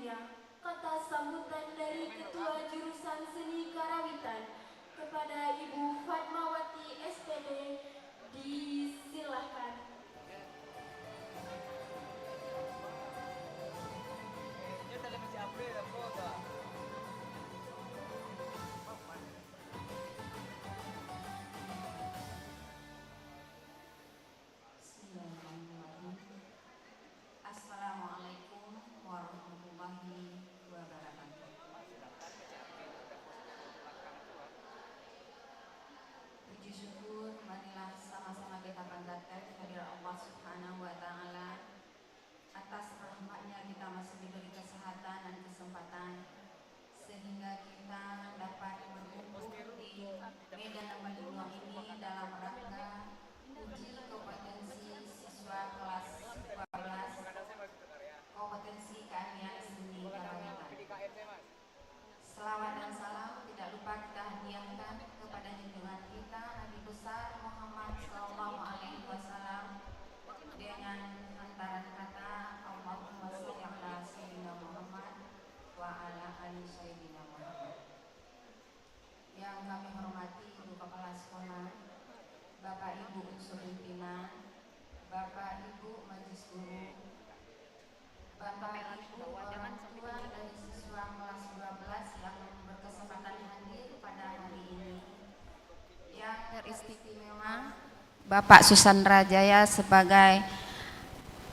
Selanjutnya, kata sambutan dari Ketua Jurusan Seni Karawitan kepada Ibu Fatmawati SPD disilahkan. Assalamualaikum warahmatullahi wabarakatuh. Puji syukur marilah sama-sama kita panjatkan kehadirat Allah Subhanahu wa taala atas rahmatnya kita masih diberi kesehatan dan kesempatan sehingga kita dapat berkumpul di Medan Balingong ini dalam rangka uji kompetensi siswa kelas 12 kompetensi keahlian seni karawitan. Selawat dan salam tidak lupa kita hadiahkan kepada junjungan kita Nabi besar Muhammad Sallallahu Alaihi Wasallam dengan hantaran kata Allahumma sholli ala sayyidina Muhammad wa ala ali sayyidina Muhammad. Yang kami hormati Ibu Kepala Sekolah, Bapak Ibu unsur pimpinan, Bapak Ibu Majelis Guru, Bapak Ibu orang tua dari siswa kelas 12 yang berkesempatan hadir pada hari ini, yang teristimewa Bapak Susan Rajaya sebagai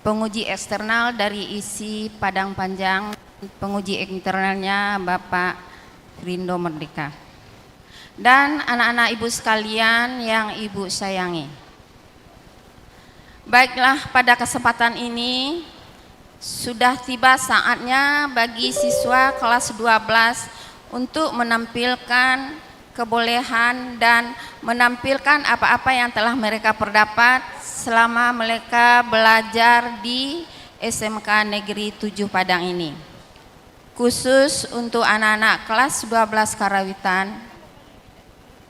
penguji eksternal dari isi Padang Panjang, penguji internalnya Bapak Rindo Merdeka, dan anak-anak ibu sekalian yang ibu sayangi. Baiklah, pada kesempatan ini sudah tiba saatnya bagi siswa kelas 12 untuk menampilkan kebolehan dan menampilkan apa-apa yang telah mereka perdapat selama mereka belajar di SMK Negeri 7 Padang ini. Khusus untuk anak-anak kelas 12 Karawitan,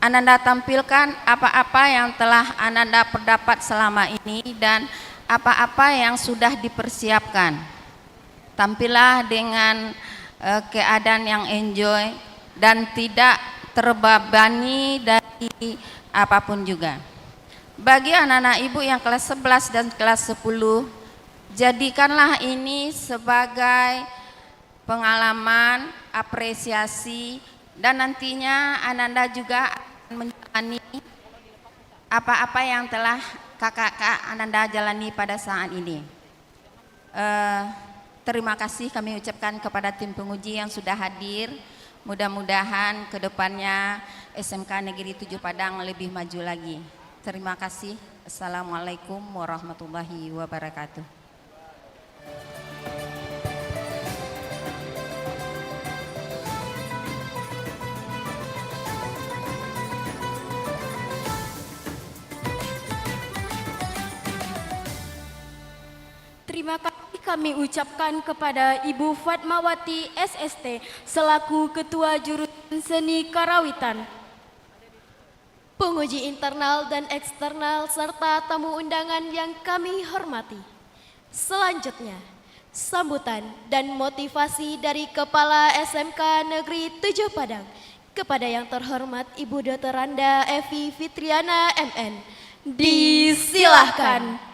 Ananda tampilkan apa-apa yang telah Ananda perdapat selama ini dan apa-apa yang sudah dipersiapkan. Tampillah dengan keadaan yang enjoy dan tidak terbebani dari apapun juga. Bagi anak-anak ibu yang kelas 11 dan kelas 10, jadikanlah ini sebagai pengalaman, apresiasi, dan nantinya Ananda juga akan menjalani apa-apa yang telah kakak-kakak Ananda jalani pada saat ini. Terima kasih kami ucapkan kepada tim penguji yang sudah hadir. Mudah-mudahan kedepannya SMK Negeri 7 Padang lebih maju lagi. Terima kasih. Assalamualaikum warahmatullahi wabarakatuh. Terima kasih kami ucapkan kepada Ibu Fatmawati SST selaku Ketua Jurusan Seni Karawitan, penguji internal dan eksternal serta tamu undangan yang kami hormati. Selanjutnya, sambutan dan motivasi dari Kepala SMK Negeri 7 Padang kepada yang terhormat Ibu Dr. Randa Evi Fitriana MN. Disilahkan.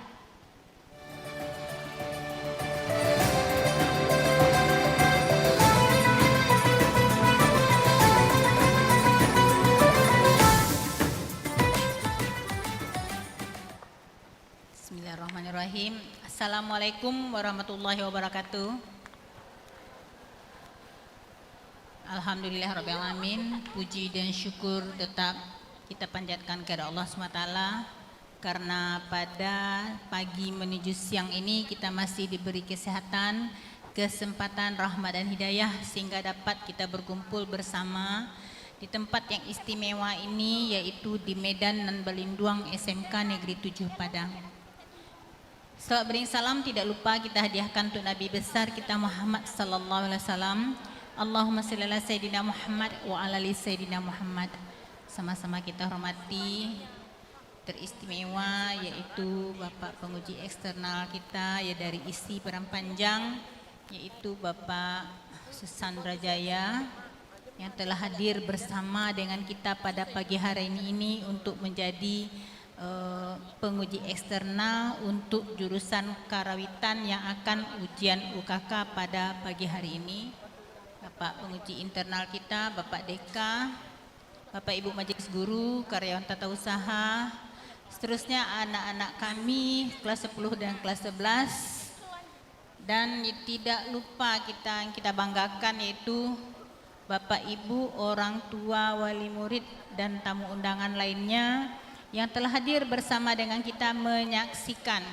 Bismillahirrahmanirrahim. Assalamualaikum warahmatullahi wabarakatuh. Alhamdulillahirrahmanirrahim. Puji dan syukur tetap kita panjatkan kepada Allah SWT, karena pada pagi menuju siang ini kita masih diberi kesehatan, kesempatan, rahmat dan hidayah sehingga dapat kita berkumpul bersama di tempat yang istimewa ini, yaitu di Medan Nan Balinduang SMK Negeri 7 Padang. Salawat bering salam tidak lupa kita hadiahkan untuk Nabi besar kita Muhammad sallallahu alaihi wasallam. Allahumma shalli ala sayyidina Muhammad wa ala ali sayyidina Muhammad. Sama-sama kita hormati teristimewa yaitu Bapak penguji eksternal kita ya dari isi Padang Panjang, yaitu Bapak Susandra Jaya yang telah hadir bersama dengan kita pada pagi hari ini untuk menjadi penguji eksternal untuk jurusan karawitan yang akan ujian UKK pada pagi hari ini. Bapak penguji internal kita, Bapak Deka, Bapak Ibu Majelis Guru, karyawan tata usaha, seterusnya anak-anak kami kelas 10 dan kelas 11. Dan tidak lupa yang kita banggakan yaitu Bapak Ibu, orang tua, wali murid dan tamu undangan lainnya yang telah hadir bersama dengan kita menyaksikan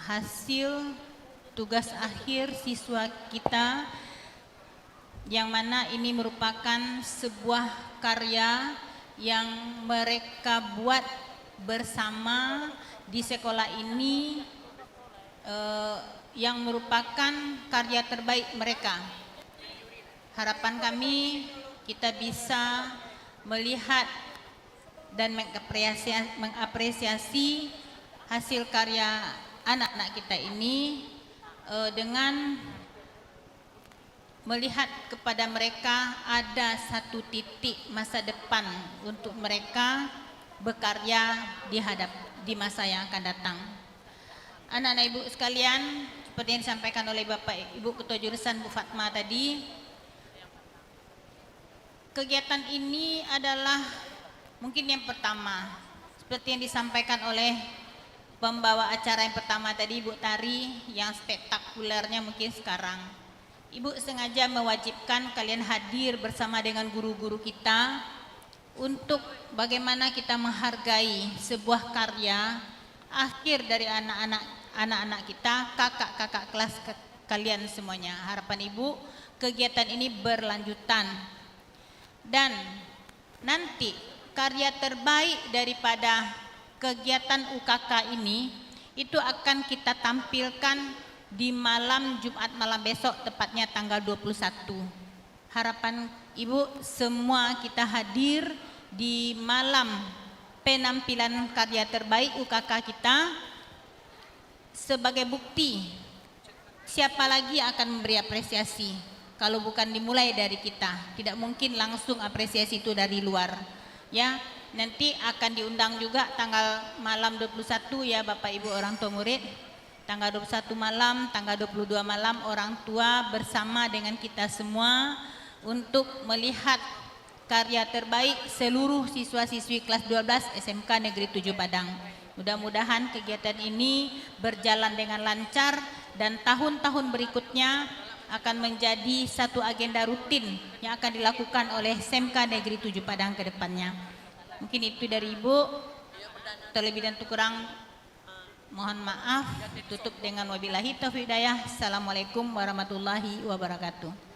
hasil tugas akhir siswa kita, yang mana ini merupakan sebuah karya yang mereka buat bersama di sekolah ini, yang merupakan karya terbaik mereka. Harapan kami kita bisa melihat dan mengapresiasi hasil karya anak-anak kita ini dengan melihat kepada mereka ada satu titik masa depan untuk mereka berkarya di masa yang akan datang. Anak-anak ibu sekalian, seperti yang disampaikan oleh Bapak Ibu Ketua Jurusan Bu Fatma tadi, kegiatan ini adalah mungkin yang pertama, seperti yang disampaikan oleh pembawa acara yang pertama tadi, Ibu Tari, yang spektakulernya mungkin sekarang. Ibu sengaja mewajibkan kalian hadir bersama dengan guru-guru kita untuk bagaimana kita menghargai sebuah karya akhir dari anak-anak kita, kakak-kakak kelas kalian semuanya. Harapan Ibu kegiatan ini berlanjutan dan nanti karya terbaik daripada kegiatan UKK ini itu akan kita tampilkan di malam Jumat malam besok, tepatnya tanggal 21. Harapan Ibu semua kita hadir di malam penampilan karya terbaik UKK kita sebagai bukti siapa lagi akan memberi apresiasi kalau bukan dimulai dari kita. Tidak mungkin langsung apresiasi itu dari luar. Ya, nanti akan diundang juga tanggal malam 21 ya Bapak Ibu orang tua murid. Tanggal 21 malam, tanggal 22 malam orang tua bersama dengan kita semua untuk melihat karya terbaik seluruh siswa-siswi kelas 12 SMK Negeri 7 Padang. Mudah-mudahan kegiatan ini berjalan dengan lancar dan tahun-tahun berikutnya akan menjadi satu agenda rutin yang akan dilakukan oleh SMK Negeri 7 Padang ke depannya. Mungkin itu dari Ibu. Terlebih dan kurang mohon maaf. Tutup dengan wabillahi taufiq hidayah. Assalamualaikum warahmatullahi wabarakatuh.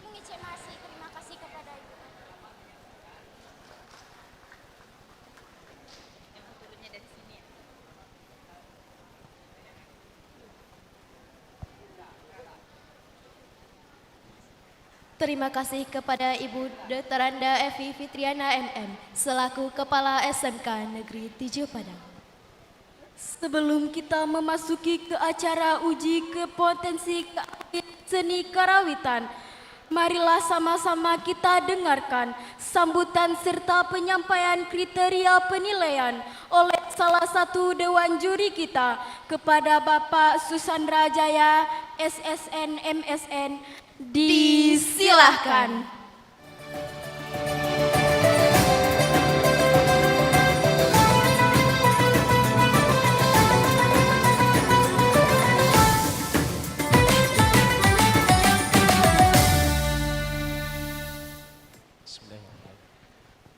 Terima kasih kepada Ibu Dr. Randa Evi Fitriana MM selaku Kepala SMK Negeri 7 Padang. Sebelum kita memasuki ke acara uji kepotensi seni karawitan, marilah sama-sama kita dengarkan sambutan serta penyampaian kriteria penilaian oleh salah satu dewan juri kita kepada Bapak Susandra Jaya SSN MSN. Disilahkan.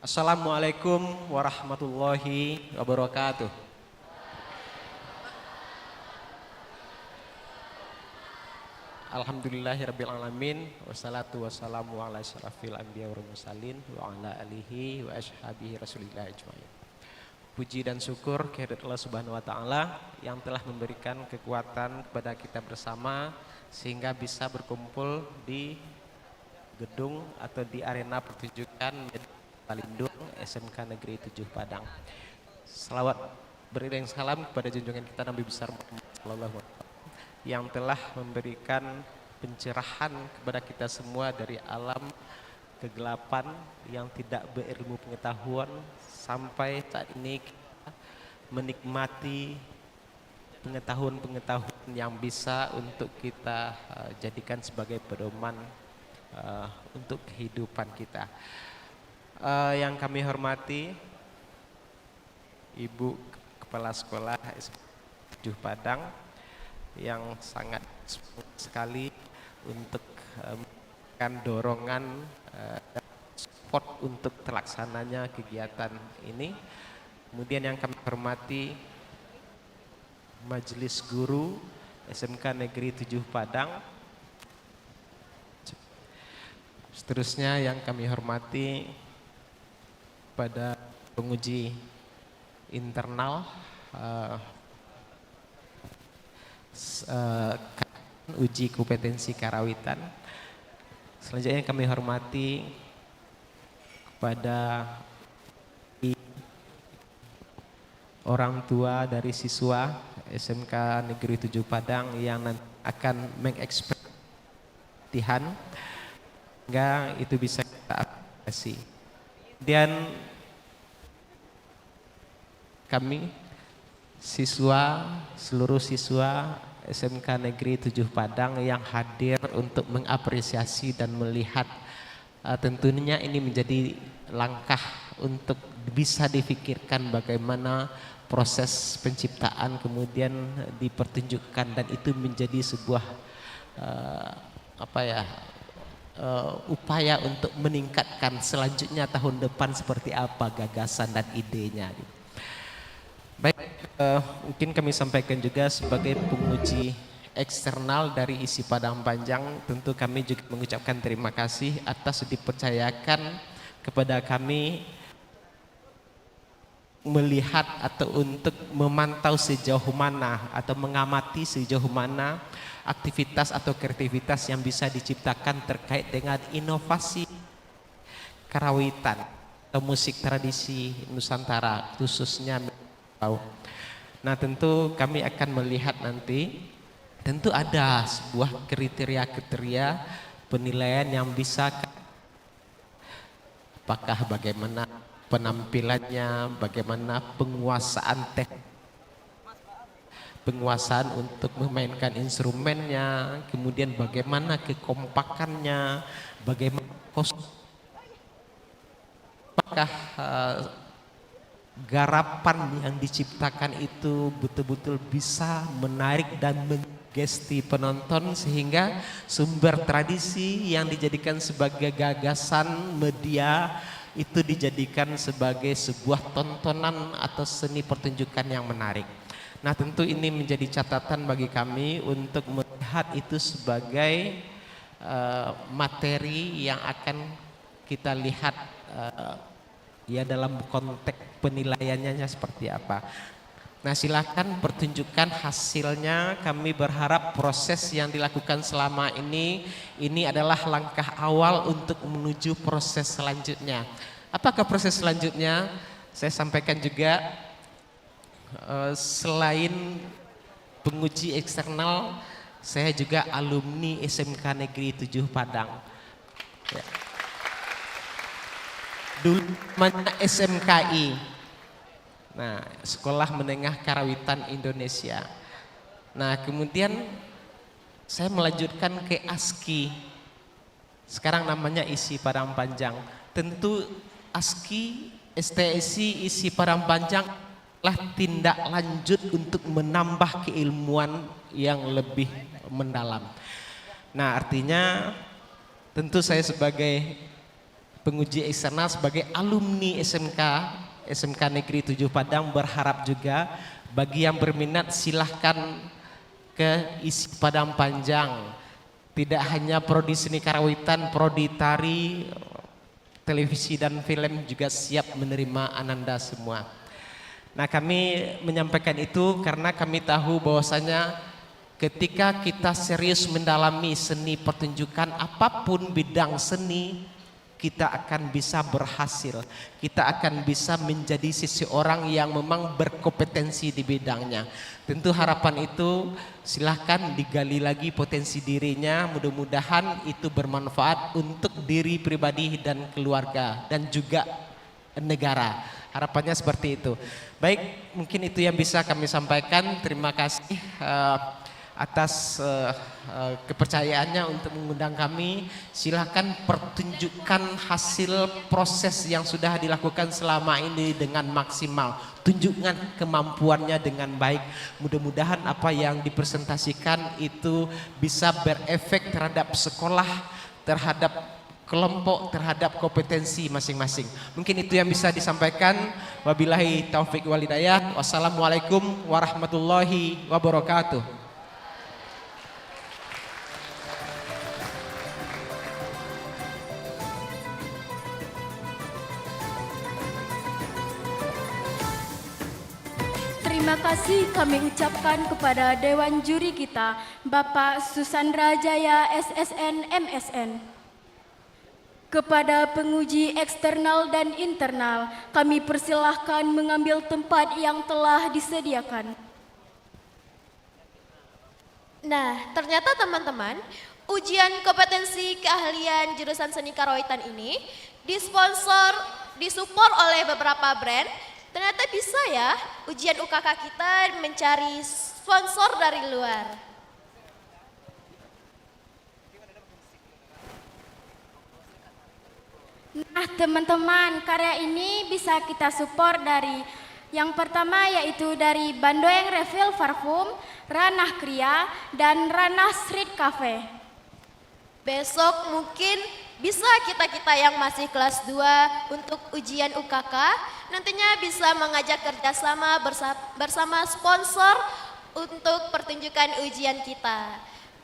Assalamualaikum warahmatullahi wabarakatuh. Alhamdulillahirabbil alamin wassalatu wassalamu ala asyrafil anbiya wal mursalin wa ala alihi wa ashabihi rasulillah ajmain. Puji dan syukur kehadirat Allah Subhanahu wa taala yang telah memberikan kekuatan kepada kita bersama sehingga bisa berkumpul di gedung atau di arena pertunjukan Palindung SMK Negeri 7 Padang. Selawat beriring salam kepada junjungan kita Nabi besar Muhammad sallallahu alaihi wasallam. yang telah memberikan pencerahan kepada kita semua dari alam kegelapan yang tidak berilmu pengetahuan sampai saat ini kita menikmati pengetahuan-pengetahuan yang bisa untuk kita jadikan sebagai pedoman untuk kehidupan kita. Yang kami hormati Ibu Kepala Sekolah SMP 7 Padang yang sangat sekali untuk memberikan dorongan dan support untuk terlaksananya kegiatan ini. Kemudian yang kami hormati Majelis Guru SMK Negeri 7 Padang. Seterusnya yang kami hormati pada penguji internal uji kompetensi karawitan. Selanjutnya kami hormati kepada orang tua dari siswa SMK Negeri 7 Padang yang nanti akan mengekspresikan hingga itu bisa kita apresiasi. Dan kami seluruh siswa SMK Negeri 7 Padang yang hadir untuk mengapresiasi dan melihat, tentunya ini menjadi langkah untuk bisa difikirkan bagaimana proses penciptaan kemudian dipertunjukkan, dan itu menjadi sebuah upaya untuk meningkatkan selanjutnya tahun depan seperti apa gagasan dan idenya. Baik, mungkin kami sampaikan juga sebagai penguji eksternal dari isi Padang Panjang, tentu kami juga mengucapkan terima kasih atas dipercayakan kepada kami melihat atau untuk memantau sejauh mana atau mengamati sejauh mana aktivitas atau kreativitas yang bisa diciptakan terkait dengan inovasi karawitan atau musik tradisi Nusantara khususnya. Nah, tentu kami akan melihat nanti, tentu ada sebuah kriteria-kriteria penilaian yang bisa, apakah bagaimana penampilannya, bagaimana penguasaan untuk memainkan instrumennya, kemudian bagaimana kekompakannya, bagaimana apakah garapan yang diciptakan itu betul-betul bisa menarik dan menggesti penonton sehingga sumber tradisi yang dijadikan sebagai gagasan media itu dijadikan sebagai sebuah tontonan atau seni pertunjukan yang menarik. Nah, tentu ini menjadi catatan bagi kami untuk melihat itu sebagai materi yang akan kita lihat ya dalam konteks penilaiannya seperti apa. Nah, silakan pertunjukan hasilnya. Kami berharap proses yang dilakukan selama ini adalah langkah awal untuk menuju proses selanjutnya. Apakah proses selanjutnya? Saya sampaikan juga, selain penguji eksternal, saya juga alumni SMK Negeri 7 Padang. Ya. Dulu namanya SMKI. Nah, Sekolah Menengah Karawitan Indonesia. Nah, kemudian saya melanjutkan ke ASKI. Sekarang namanya ISI Padang Panjang. Tentu ASKI, STSI, ISI Padang Panjang adalah tindak lanjut untuk menambah keilmuan yang lebih mendalam. Nah, artinya tentu saya sebagai penguji eksternal, sebagai alumni SMK Negeri 7 Padang berharap juga bagi yang berminat silahkan ke ISI Padang Panjang. Tidak hanya prodi seni karawitan, prodi tari, televisi dan film juga siap menerima Ananda semua. Nah, kami menyampaikan itu karena kami tahu bahwasanya ketika kita serius mendalami seni pertunjukan, apapun bidang seni, kita akan bisa berhasil, kita akan bisa menjadi seseorang yang memang berkompetensi di bidangnya. Tentu harapan itu silahkan digali lagi potensi dirinya, mudah-mudahan itu bermanfaat untuk diri pribadi dan keluarga dan juga negara. Harapannya seperti itu. Baik, mungkin itu yang bisa kami sampaikan. Terima kasih atas kepercayaannya untuk mengundang kami. Silahkan pertunjukkan hasil proses yang sudah dilakukan selama ini dengan maksimal. Tunjukkan kemampuannya dengan baik. Mudah-mudahan apa yang dipresentasikan itu bisa berefek terhadap sekolah, terhadap kelompok, terhadap kompetensi masing-masing. Mungkin itu yang bisa disampaikan. Wabillahi taufik wal hidayah. Wassalamualaikum warahmatullahi wabarakatuh. Terima kasih kami ucapkan kepada Dewan Juri kita, Bapak Susandra Jaya SSN MSN. Kepada penguji eksternal dan internal, kami persilahkan mengambil tempat yang telah disediakan. Nah, ternyata teman-teman, ujian kompetensi keahlian jurusan seni karawitan ini disupport oleh beberapa brand. Ternyata bisa ya ujian UKK kita mencari sponsor dari luar. Nah teman-teman, karya ini bisa kita support dari yang pertama yaitu dari Bandoeng Refill Parfum, Ranah Kria, dan Ranah Street Cafe. Besok mungkin bisa kita-kita yang masih kelas 2 untuk ujian UKK nantinya bisa mengajak kerjasama bersama sponsor untuk pertunjukan ujian kita.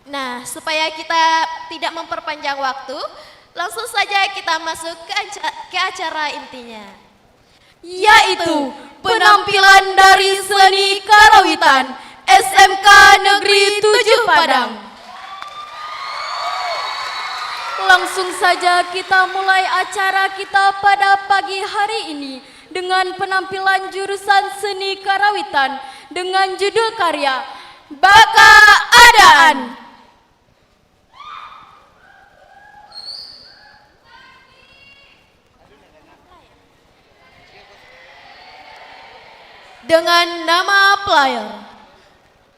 Nah, supaya kita tidak memperpanjang waktu, langsung saja kita masuk ke acara intinya, Yaitu penampilan dari seni karawitan SMK Negeri 7 Padang. Langsung saja kita mulai acara kita pada pagi hari ini dengan penampilan jurusan seni karawitan dengan judul karya Baka Adaan. dengan nama player.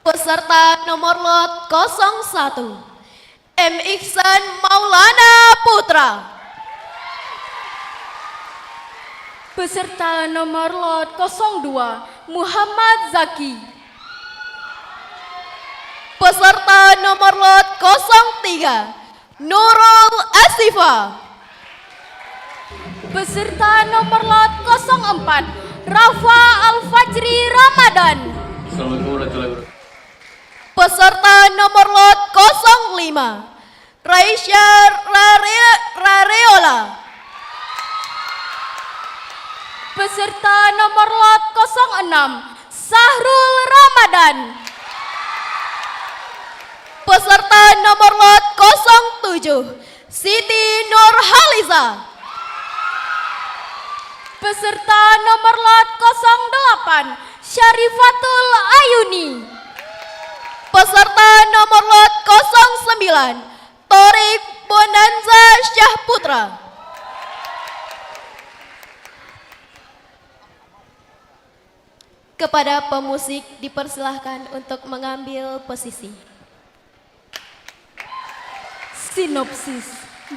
Peserta nomor lot 01, M. Iksan Maulana Putra. Peserta nomor lot 02, Muhammad Zaki. Peserta nomor lot 03, Nurul Asifa. Peserta nomor lot 04, Rafa Al-Fajri Ramadan. Assalamualaikum warahmatullahi wabarakatuh. Peserta nomor lot 05, Raisya Rareola. Peserta nomor lot 06, Sahrul Ramadan. Peserta nomor lot 07, Siti Nurhaliza. Peserta nomor lot 08, Syarifatul Ayuni. Peserta nomor lot 09, Torik Bonanza Syahputra. Kepada pemusik dipersilahkan untuk mengambil posisi. Sinopsis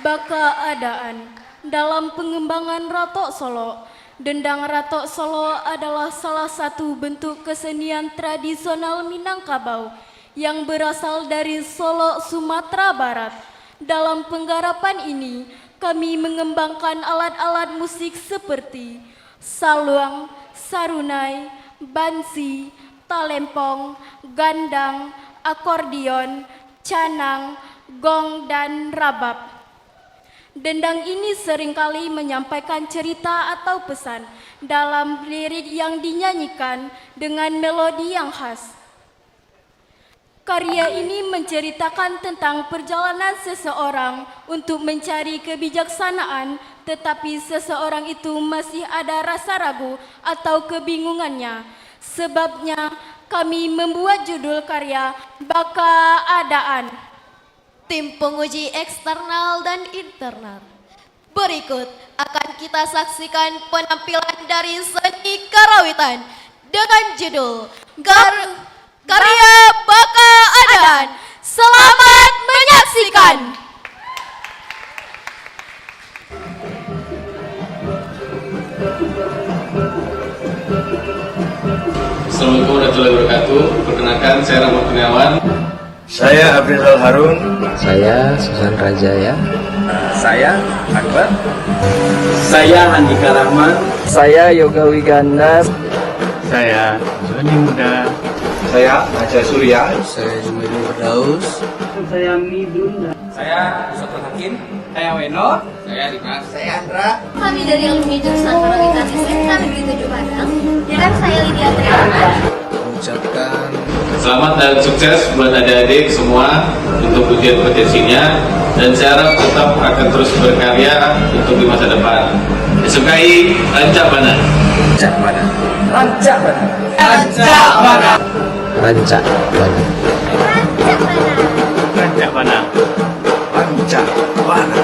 Baka Adaan. Dalam pengembangan Ratok Solo, dendang Ratok Solo adalah salah satu bentuk kesenian tradisional Minangkabau yang berasal dari Solo, Sumatera Barat. Dalam penggarapan ini, kami mengembangkan alat-alat musik seperti saluang, sarunai, bansi, talempong, gandang, akordion, canang, gong, dan rabab. Dendang ini seringkali menyampaikan cerita atau pesan dalam lirik yang dinyanyikan dengan melodi yang khas. Karya ini menceritakan tentang perjalanan seseorang untuk mencari kebijaksanaan, tetapi seseorang itu masih ada rasa ragu atau kebingungannya. Sebabnya kami membuat judul karya Baka Adaan. Tim penguji eksternal dan internal. Berikut akan kita saksikan penampilan dari seni karawitan dengan judul Karya Baka Adaan. Selamat menyaksikan. Assalamualaikum warahmatullahi wabarakatuh. Perkenalkan, saya Rahmat Kurniawan. Saya Abrizal Harun. Saya Susan Rajaya. Saya Akbar. Saya Andika Rahman. Saya Yoga Wiganda. Saya Joni Muda. Saya Aceh Surya. Saya Jumaidi Firdaus. Saya Midunda. Saya Ustadz Hakim. Saya Weno. Saya Dimas. Saya Andra. Kami dari Alumni Jurusan Karawitan SMK Negeri 7 Padang. Dan saya Lydia Triana. Mengucapkan Selamat dan sukses buat adik-adik semua untuk ujian potensinya, dan saya harap tetap akan terus berkarya untuk di masa depan. SMKI Rancak Bana. Rancak Bana. Rancak Bana. Rancak Bana. Rancak Bana. Rancak Bana. Rancak Bana.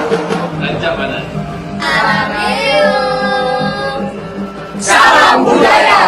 Rancak Bana. Salam budaya.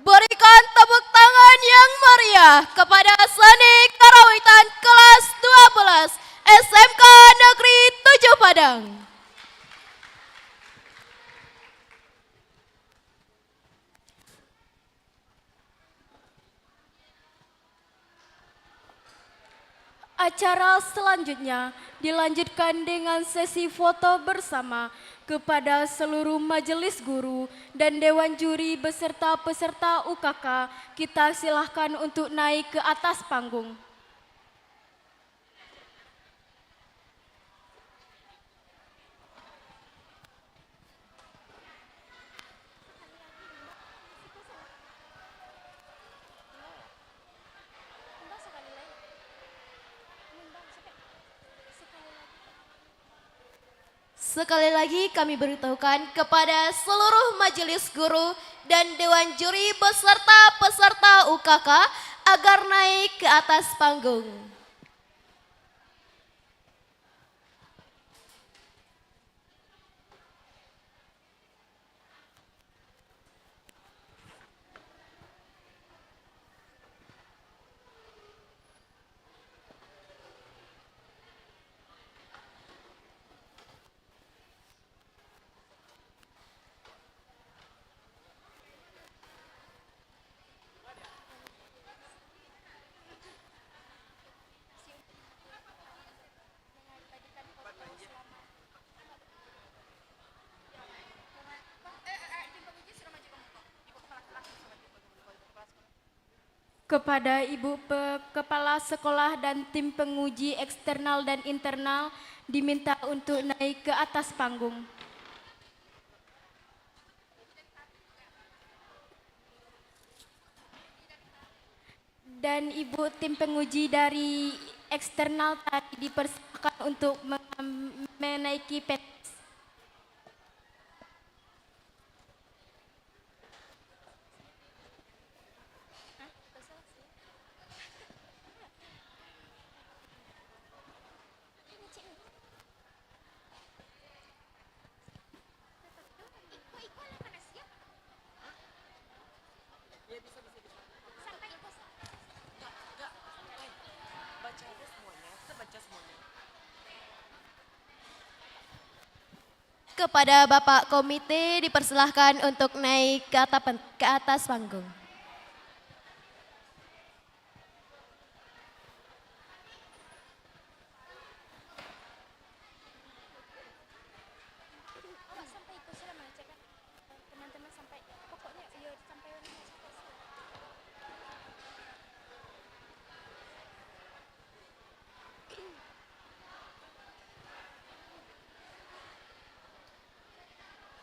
Berikan tepuk tangan yang meriah kepada seni karawitan kelas 12 SMK Negeri 7 Padang. Acara selanjutnya dilanjutkan dengan sesi foto bersama kepada seluruh majelis guru dan dewan juri beserta peserta UKK. Kita silahkan untuk naik ke atas panggung. Sekali lagi kami beritahukan kepada seluruh majelis guru dan dewan juri beserta peserta UKK agar naik ke atas panggung. Kepada Ibu Kepala Sekolah dan tim penguji eksternal dan internal diminta untuk naik ke atas panggung. Dan Ibu tim penguji dari eksternal tadi dipersilakan untuk menaiki pentas. Kepada Bapak Komite dipersilahkan untuk naik ke atas panggung.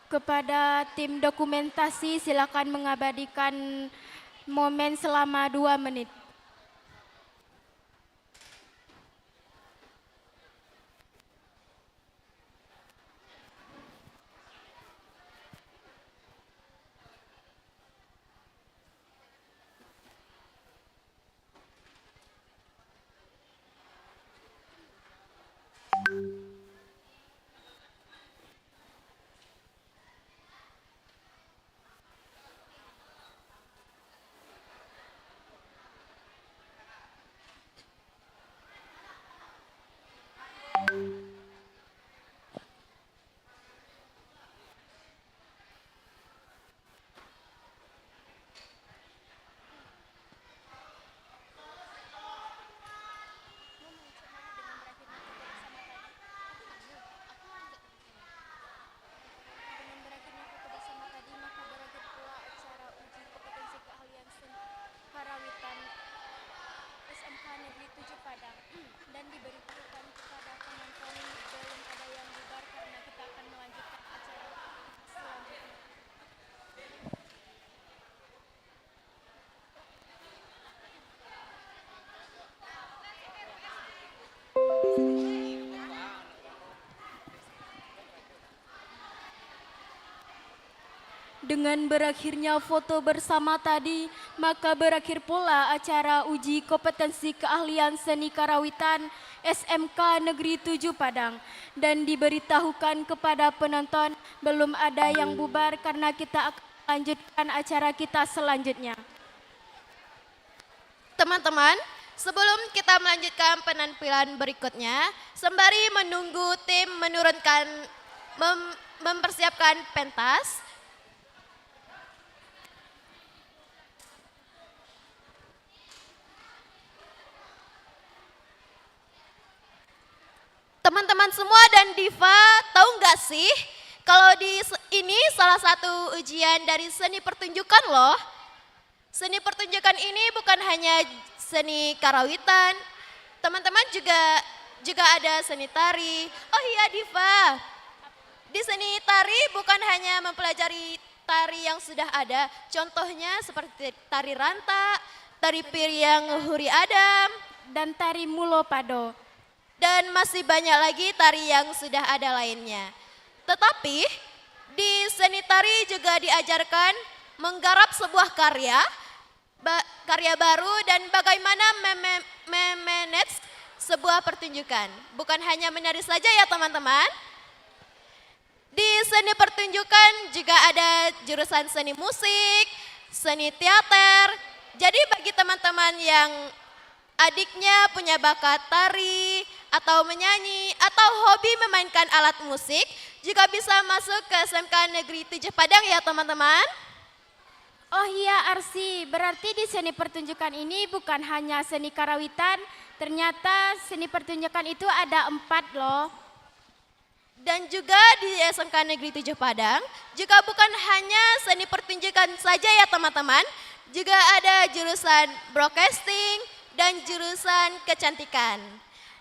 Kepada tim dokumentasi silakan mengabadikan momen selama 2 menit. Dan diberitahukan kepada penonton belum ada yang bubar karena kita akan melanjutkan acara selanjutnya. Dengan berakhirnya foto bersama tadi, maka berakhir pula acara uji kompetensi keahlian seni karawitan SMK Negeri 7 Padang. Dan diberitahukan kepada penonton belum ada yang bubar karena kita akan lanjutkan acara kita selanjutnya. Teman-teman, sebelum kita melanjutkan penampilan berikutnya, sembari menunggu tim mempersiapkan pentas, teman-teman semua dan Diva, tahu nggak sih kalau ini salah satu ujian dari seni pertunjukan loh. Seni pertunjukan ini bukan hanya seni karawitan, teman-teman juga ada seni tari. Oh iya Diva, di seni tari bukan hanya mempelajari tari yang sudah ada, contohnya seperti tari ranta, tari piring Huri Adam, dan tari Mulopado. Dan masih banyak lagi tari yang sudah ada lainnya. Tetapi di seni tari juga diajarkan menggarap sebuah karya baru dan bagaimana memanage sebuah pertunjukan. Bukan hanya menari saja ya teman-teman. Di seni pertunjukan juga ada jurusan seni musik, seni teater. Jadi bagi teman-teman yang adiknya punya bakat tari atau menyanyi atau hobi memainkan alat musik juga bisa masuk ke SMK Negeri 7 Padang ya teman-teman. Oh iya Arsi, berarti di seni pertunjukan ini bukan hanya seni karawitan, ternyata seni pertunjukan itu ada 4 loh. Dan juga di SMK Negeri 7 Padang juga bukan hanya seni pertunjukan saja ya teman-teman, juga ada jurusan broadcasting dan jurusan kecantikan.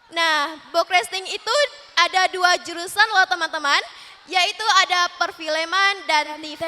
Nah, broadcasting itu ada 2 jurusan loh teman-teman, yaitu ada perfilman dan TV.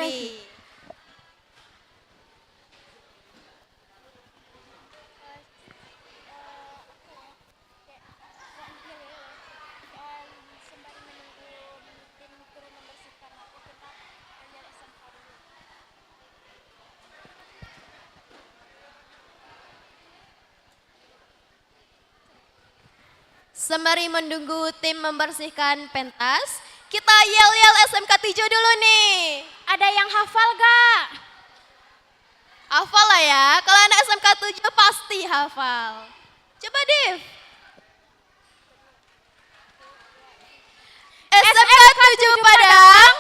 Sembari menunggu tim membersihkan pentas, kita yel-yel SMK 7 dulu nih. Ada yang hafal gak? Hafal lah ya, kalau anak SMK 7 pasti hafal. Coba Div. SMK 7 Padang.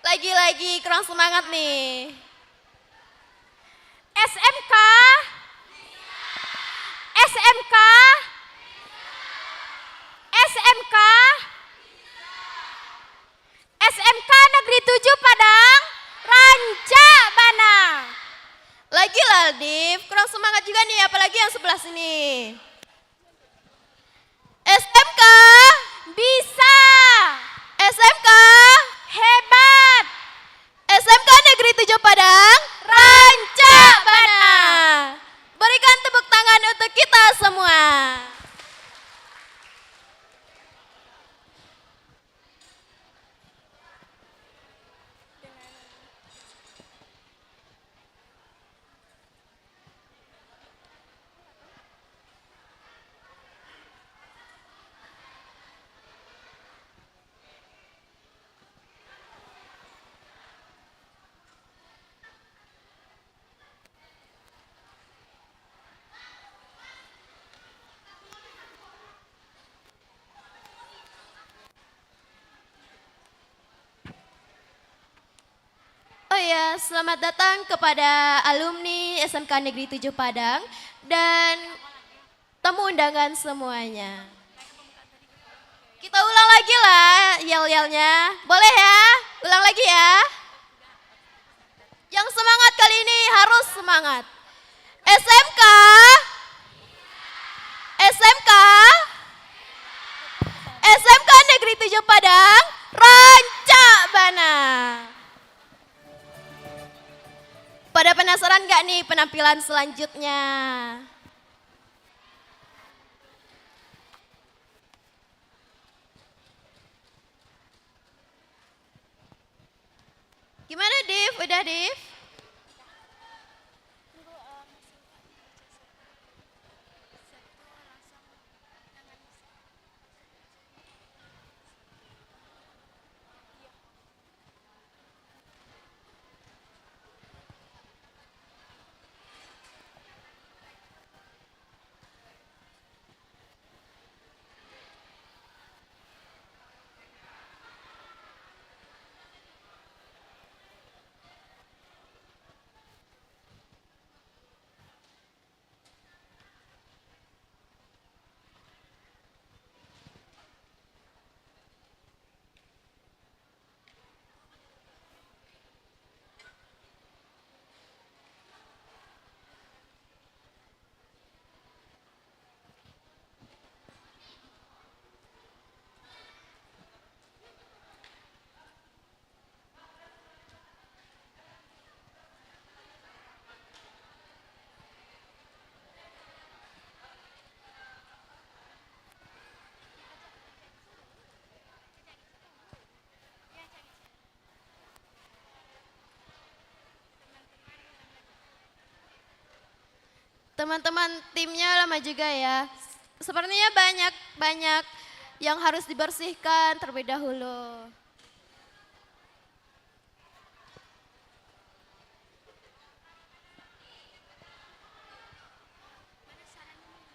Lagi-lagi kurang semangat nih. SMK SMK SMK SMK Negeri 7 Padang Rancak Bana. Lagi lah Div, kurang semangat juga nih apalagi yang sebelah sini. SMK Bisa SMK Hebat SMK Negeri 7 Padang Rancak Bana. Berikan tepuk tangan untuk kita semua. Oh ya, selamat datang kepada alumni SMK Negeri 7 Padang dan tamu undangan semuanya. Kita ulang lagi lah yel-yelnya. Boleh ya? Ulang lagi ya. Yang semangat kali ini harus semangat. SMK SMK SMK Negeri 7 Padang Rancak Bana. Pada penasaran gak nih penampilan selanjutnya? Gimana Div? Udah Div? Teman-teman timnya lama juga ya. Sepertinya banyak yang harus dibersihkan terlebih dahulu.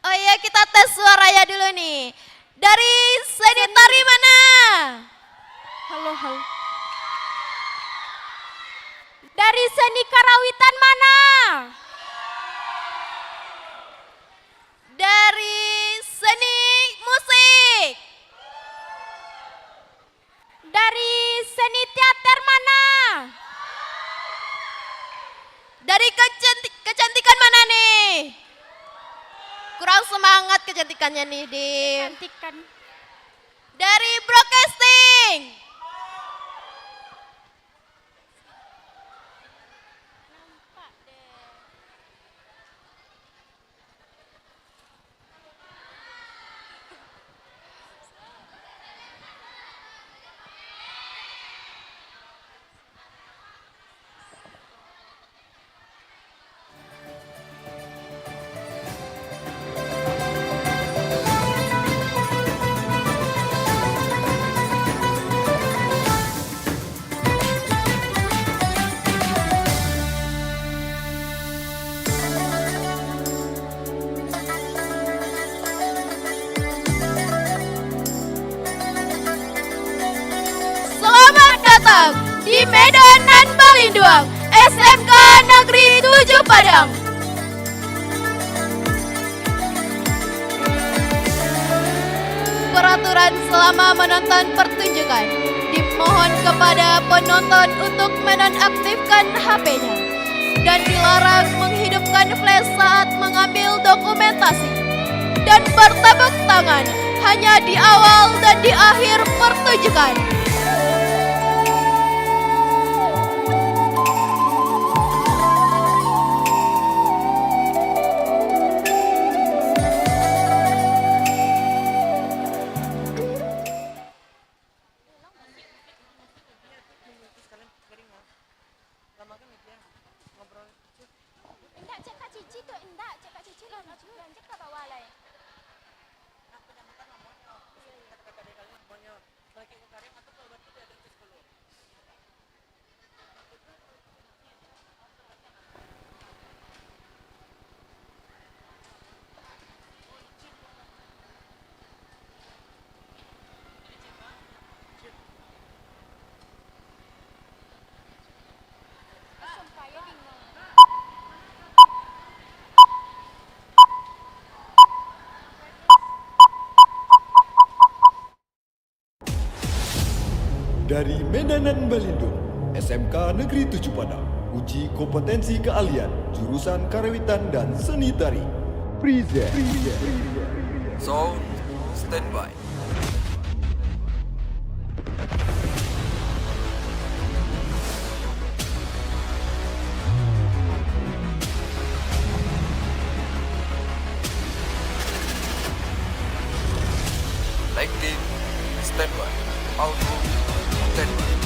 Oh iya, kita tes suaranya dulu nih. Dari seni tari mana? Halo halo Dari seni karawitan mana? Dari seni musik. Dari seni teater mana? Dari kecantikan mana nih? Kurang semangat kecantikannya nih, Dim. Cantikan. Dari broadcasting. datang di Medan dan Balinduang, SMK Negeri 7 Padang. Peraturan selama menonton pertunjukan. Dimohon kepada penonton untuk menonaktifkan HP-nya dan dilarang menghidupkan flash saat mengambil dokumentasi dan bertepuk tangan hanya di awal dan di akhir pertunjukan. Dari Medan dan Balindo, SMK Negeri 7 Padang, uji kompetensi keahlian jurusan Karawitan dan Seni Tari. Present. Sound standby. Lighting standby. Auto standby.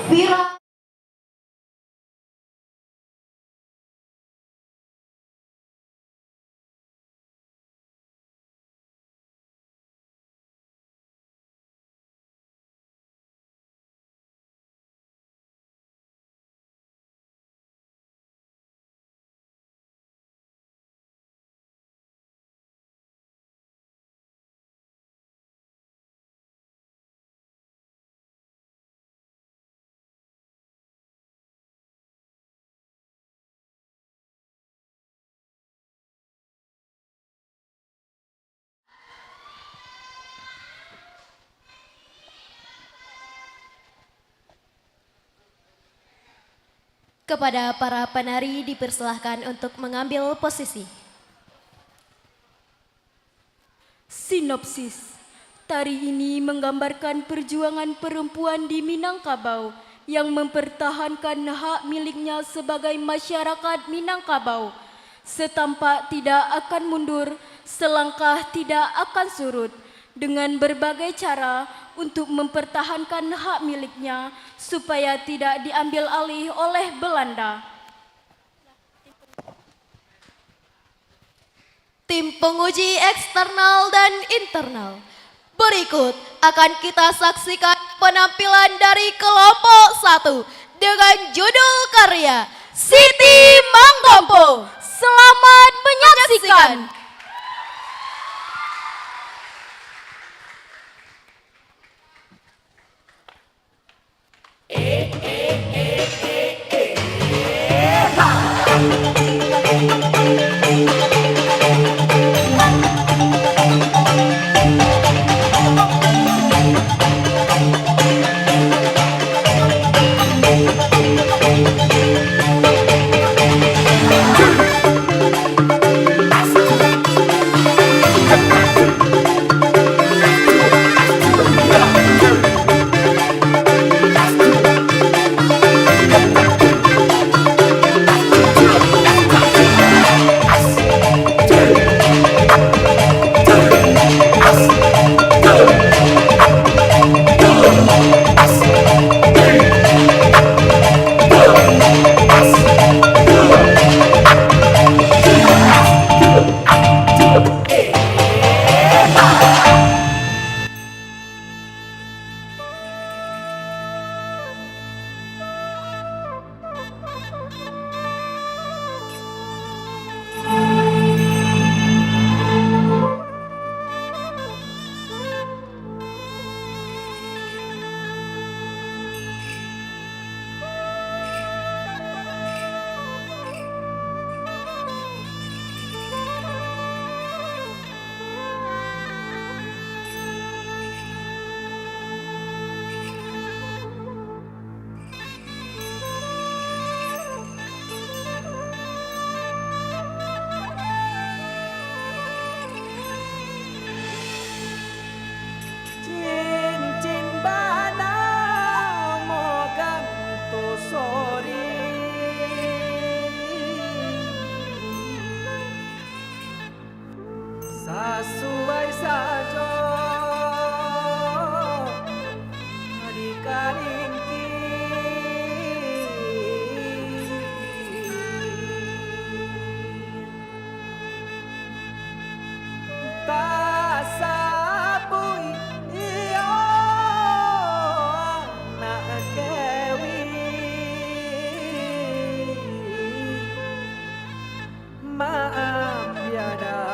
Vira kepada para penari dipersilahkan untuk mengambil posisi. Sinopsis. Tari ini menggambarkan perjuangan perempuan di Minangkabau yang mempertahankan hak miliknya sebagai masyarakat Minangkabau. Setampak tidak akan mundur, selangkah tidak akan surut. Dengan berbagai cara untuk mempertahankan hak miliknya supaya tidak diambil alih oleh Belanda. Tim penguji eksternal dan internal. Berikut akan kita saksikan penampilan dari kelompok 1 dengan judul karya Siti Mangkompo. Selamat menyaksikan. Sesuai saja dikaringki tak sabui iyo nak kewi maaf ya dau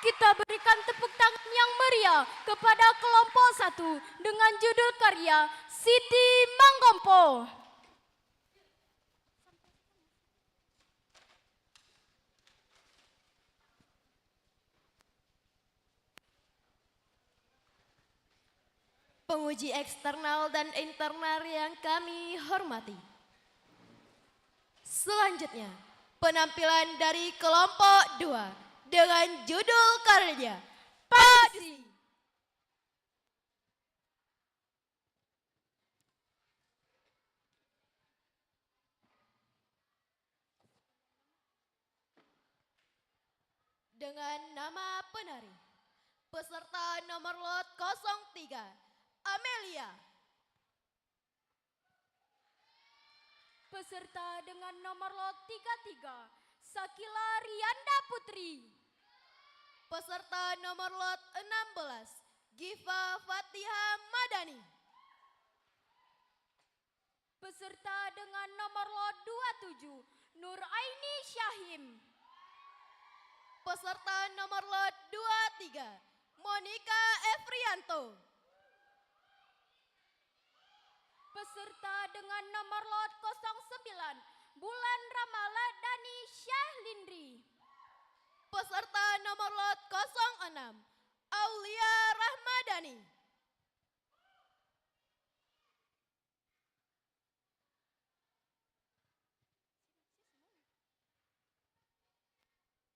Kita berikan tepuk tangan yang meriah kepada kelompok 1 dengan judul karya Siti Manggompo. Penguji eksternal dan internal yang kami hormati. Selanjutnya, penampilan dari kelompok 2 dengan judul karya Padusi. Dengan nama penari, peserta nomor lot 03, Amelia. Peserta dengan nomor lot 33, Sakila Rianda Putri. Peserta nomor lot 16, Giva Fatiha Madani. Peserta dengan nomor lot 27, Nur Aini Syahim. Peserta nomor lot 23, Monica Efrianto. Peserta dengan nomor lot 09, Bulan Ramala Dani Syahlindri. Peserta nomor lot 06, Aulia Rahmadani.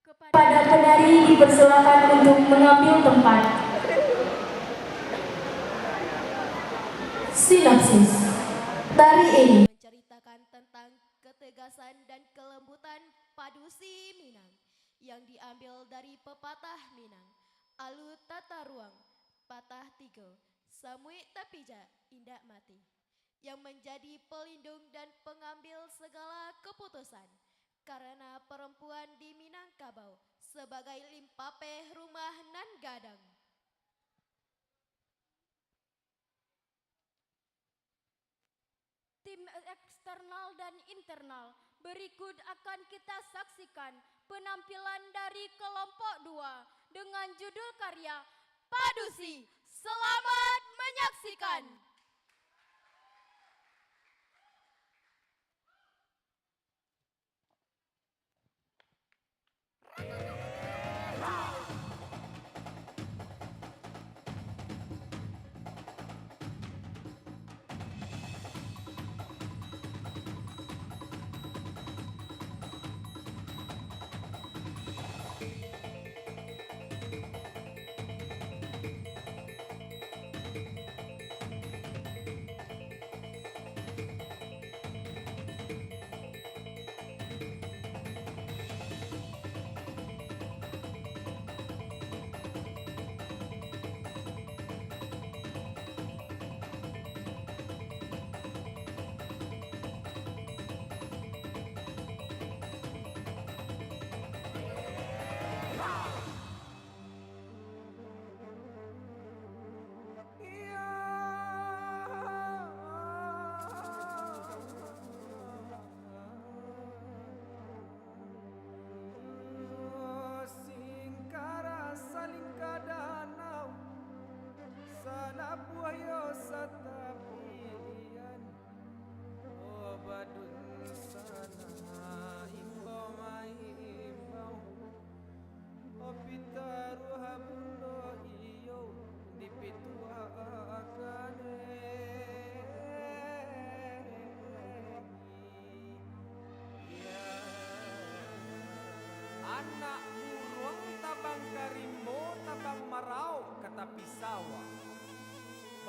Kepada penari dipersilakan untuk mengambil tempat. Sinopsis. Tari ini Menceritakan tentang ketegasan dan kelembutan Padusi Minang yang diambil dari pepatah Minang, Alu tata ruang, patah tiga, samui tapija, indak mati, yang menjadi pelindung dan pengambil segala keputusan. Karena perempuan di Minangkabau sebagai limpapeh rumah nan gadang. tim eksternal dan internal, berikut akan kita saksikan penampilan dari kelompok 2 dengan judul karya Padusi. Selamat menyaksikan.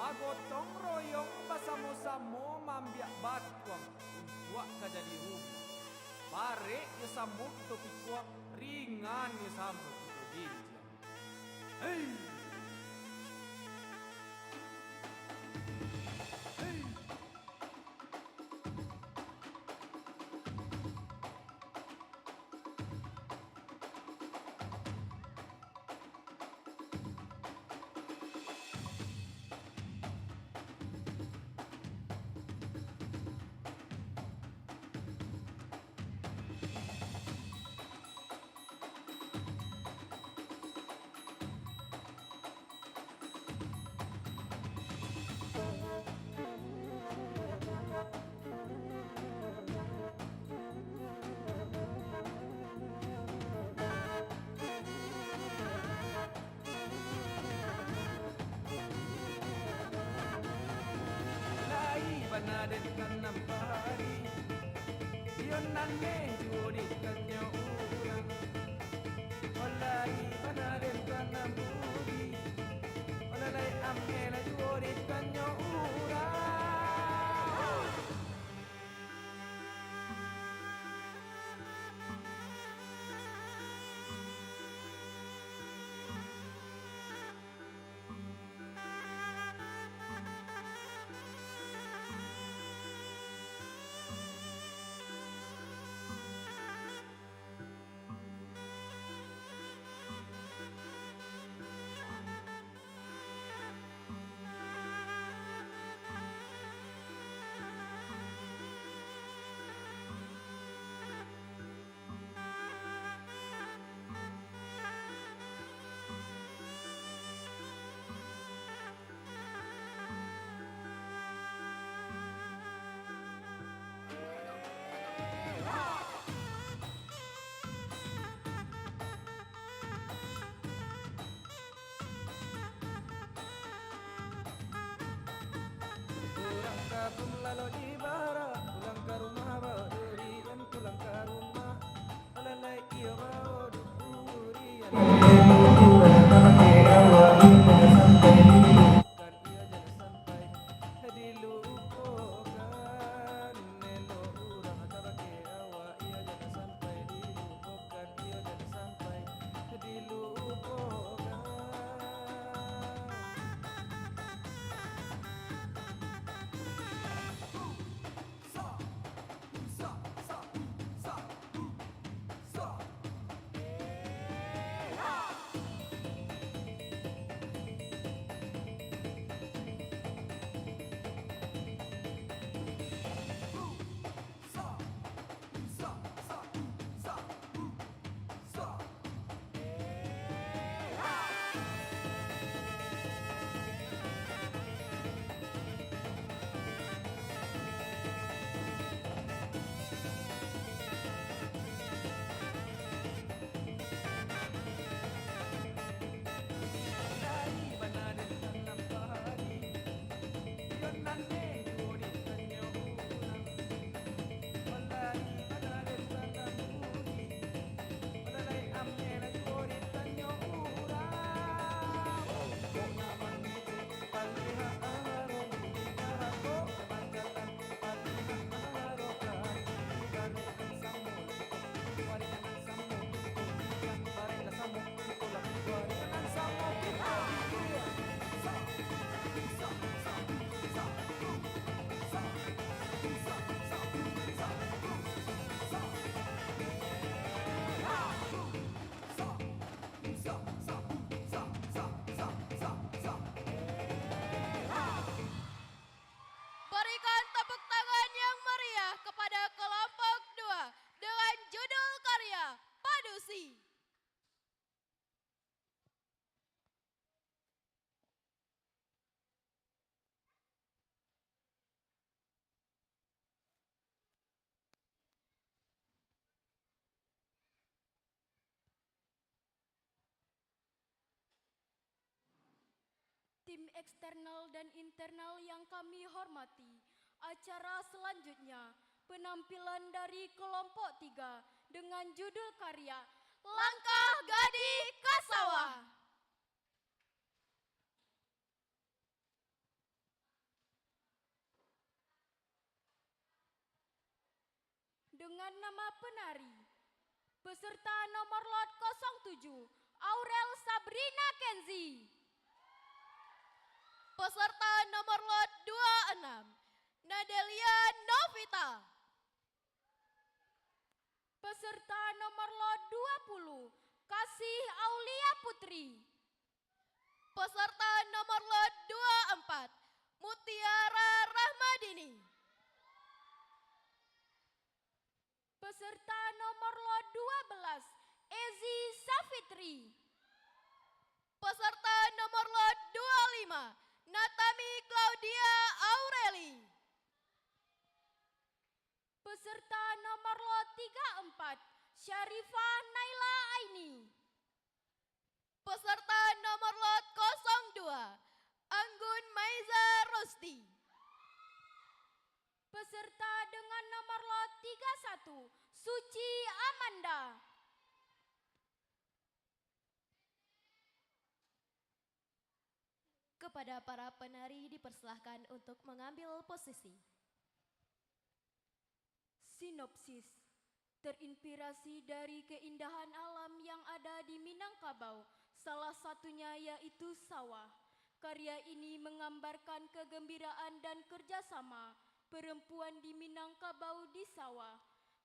magotong royong basamo-samo mambiak batuang buat jadi rumah. Bare ya samuk topi kuak ringan ya samuk itu gini. Hei. Banaden kanam pari Yon nane juri kanyo urang Olai banaden kanam budi Olalai amela juri kanyo urang Pulang lalu di barat, pulang ke rumah berdurian, pulang ke rumah, alalai iya bawa durian. Kan iya jangan sampai dilupakan, nelo urang tabake awa, iya jangan sampai dilupakan, iya jangan sampai dilupakan. Berikan tepuk tangan yang meriah kepada kelompok 2 dengan judul karya Padusi. Tim eksternal dan internal yang kami hormati, acara selanjutnya penampilan dari kelompok 3 dengan judul karya Langkah Gadi Kasawa. dengan nama penari. Peserta nomor lot 07, Aurel Sabrina Kenzi. Peserta nomor lot 26, Nadelia Novita. Peserta nomor lot 20, Kasih Aulia Putri. Peserta nomor lot 24, Mutiara Rahmadini. Peserta nomor lot 12, Ezi Safitri. Peserta nomor lot 25, Natami Claudia Aureli. Peserta nomor lot 34, Syarifah Naila Aini. Peserta nomor lot 02, Anggun Maiza Rosti. Peserta dengan nomor lot 31, Suci Amanda. Kepada para penari dipersilahkan untuk mengambil posisi. Sinopsis. Terinspirasi dari keindahan alam yang ada di Minangkabau, salah satunya yaitu sawah. Karya ini menggambarkan kegembiraan dan kerjasama perempuan di Minangkabau di sawah.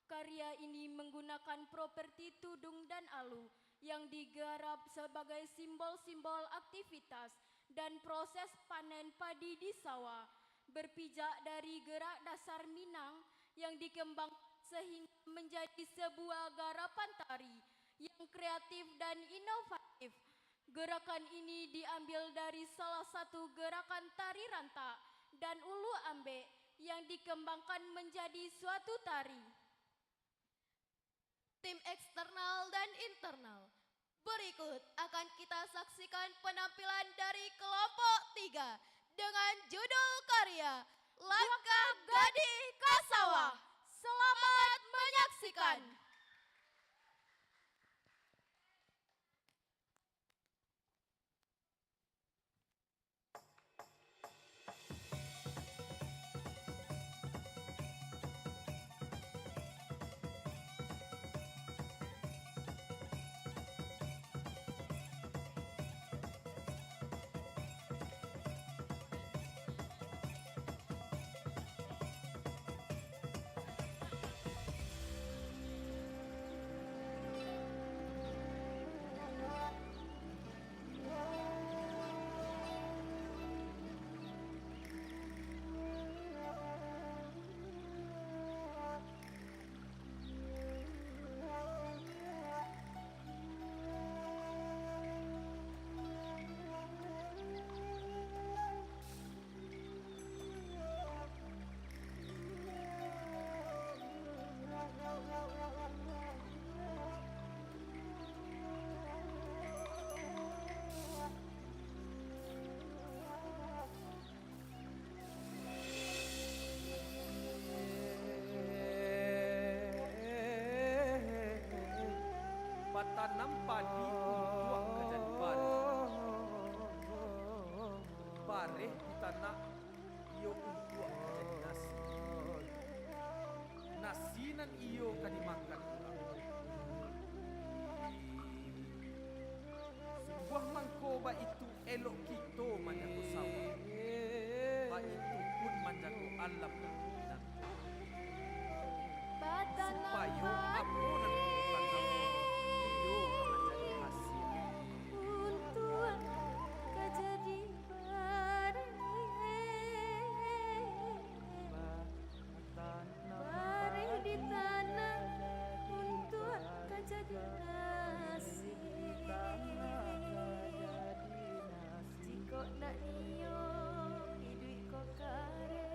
Karya ini menggunakan properti tudung dan alu yang digarap sebagai simbol-simbol aktivitas dan proses panen padi di sawah. Berpijak dari gerak dasar Minang yang dikembangkan sehingga menjadi sebuah garapan tari yang kreatif dan inovatif. Gerakan ini diambil dari salah satu gerakan tari rantak dan ulu ambek yang dikembangkan menjadi suatu tari. Tim eksternal dan internal. Berikut akan kita saksikan penampilan dari kelompok 3 dengan judul karya Langkah Gadis ke Sawah. Selamat menyaksikan. Patanam padi untuk kejadi bareh. Bareh di tanah iyo untuk kejadi nasi. Nasi nan iyo kan dimakan ulang. Sebuah mangkoba itu elok kita manjago sawah. Ba itu pun manjago alam dan binatang. Supaya apa nan tanam iyo menjadi hasil. Untuk kejadi bareng, bareng di tanah untuk kejadi nasi. Jika nak niyo hidup kau kare,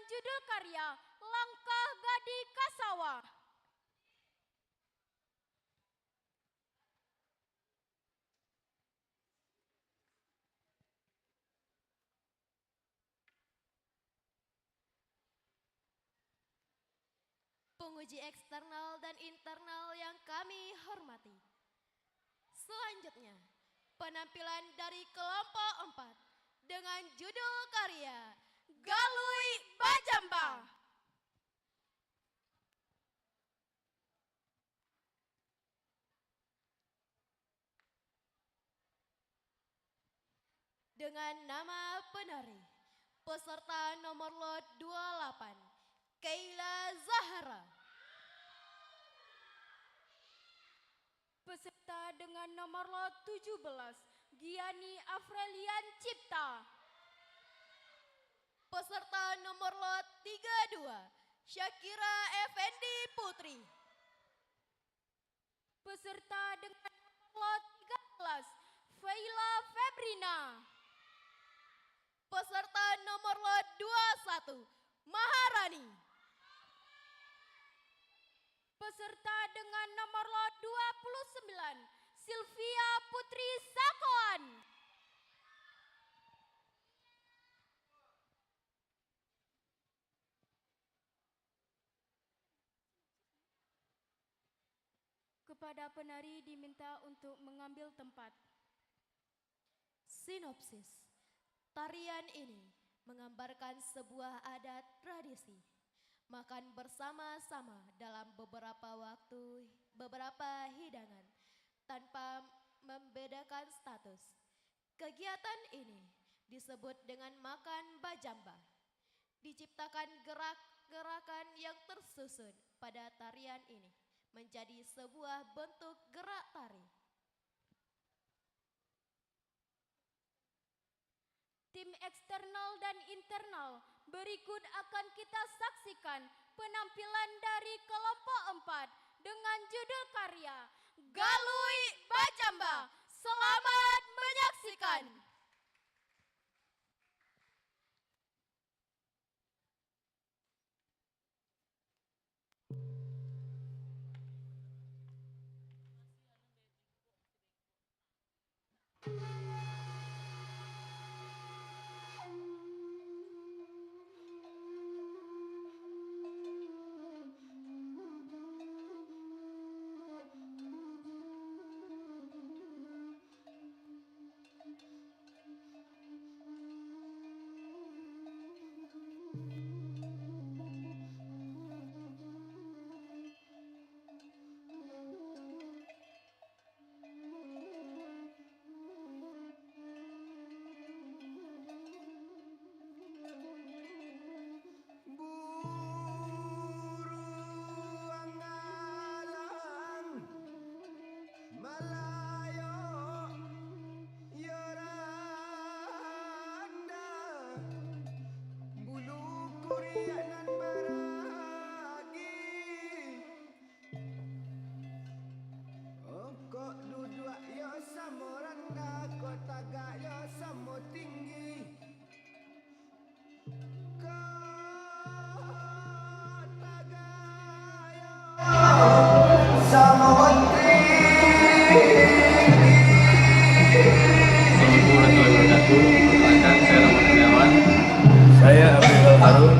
judul karya Langkah Gadi Kasawa. Penguji eksternal dan internal yang kami hormati. Selanjutnya, penampilan dari kelompok 4 dengan judul karya Galui Bajamba. Dengan nama penari, peserta nomor lot 28, Keila Zahara. Peserta dengan nomor lot 17, Giani Afrelian Cipta. Peserta nomor lot 32, Syakira Effendi Putri. Peserta dengan nomor lot 13, Faila Febrina. Peserta nomor lot 21, Maharani. Peserta dengan nomor lot 29, Sylvia Putri Sakoan. Kepada penari diminta untuk mengambil tempat. Sinopsis. Tarian ini menggambarkan sebuah adat tradisi. Makan bersama-sama dalam beberapa hidangan tanpa membedakan status. Kegiatan ini disebut dengan makan bajamba. Diciptakan gerak-gerakan yang tersusun pada tarian ini menjadi sebuah bentuk gerak tari. Tim eksternal dan internal berikut akan kita saksikan penampilan dari kelompok 4 dengan judul karya Galui Bajamba. Selamat menyaksikan. Saya Abdul Harun.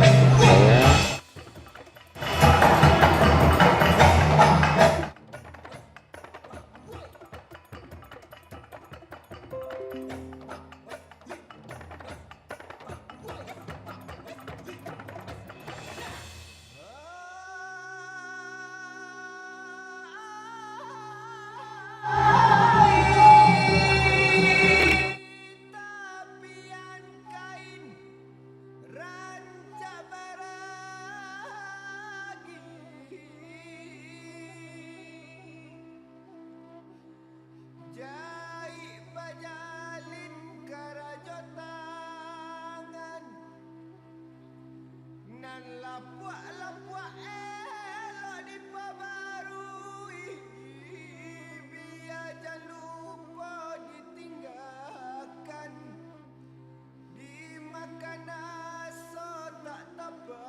Makan aso tak tapa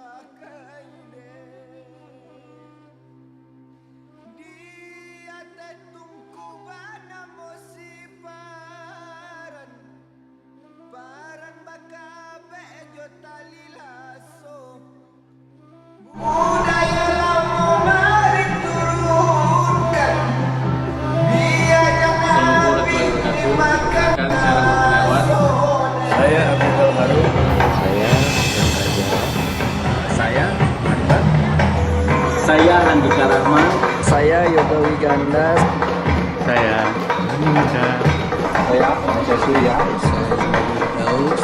Saya Andika Rahman. Saya Yoga Wiganda. Saya Anissa. Saya Anissa Surya. Saya Firdaus.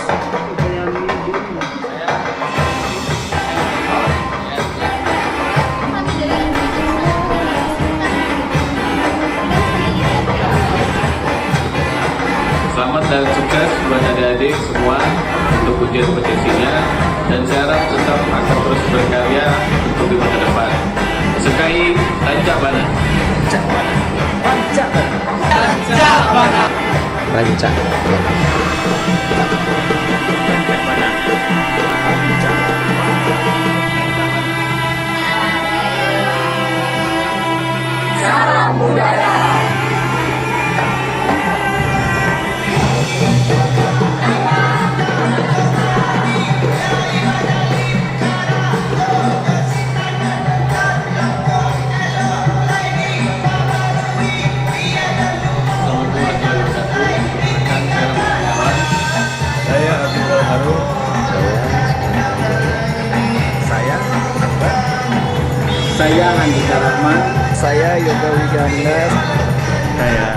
Selamat dan sukses buat adik-adik semua untuk ujian potensinya, dan saya harap tetap akan terus berkarya untuk di masa depan. SMKI Rancak Bana. Rancak. Salam budaya. Saya Abdul Harun. Saya Angga. Saya Andika Rahman. Saya Yoga Wiganda. Saya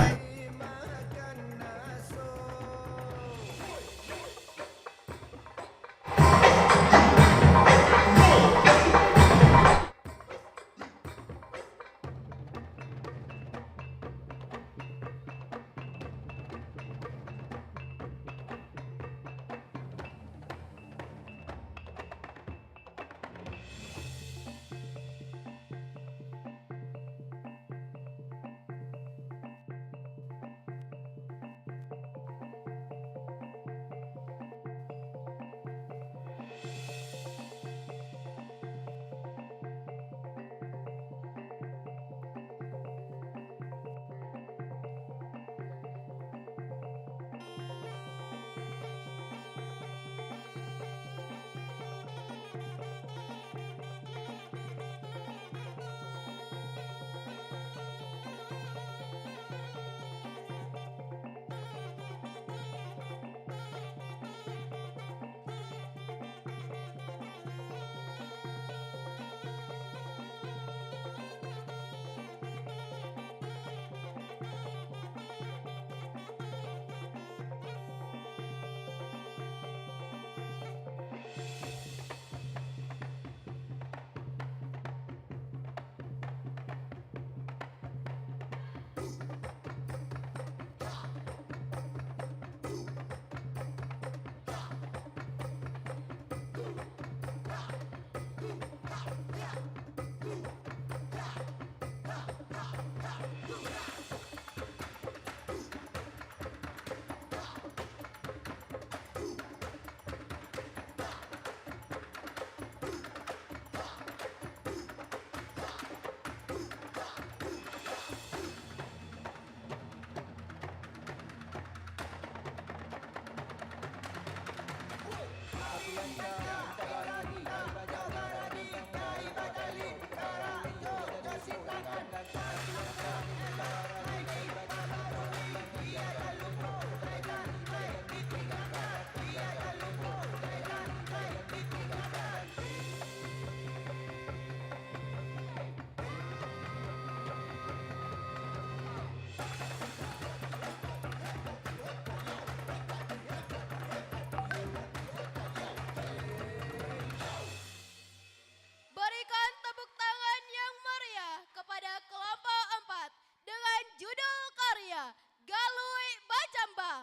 Berikan tepuk tangan yang meriah kepada kelompok 4 dengan judul karya Galui Bajamba.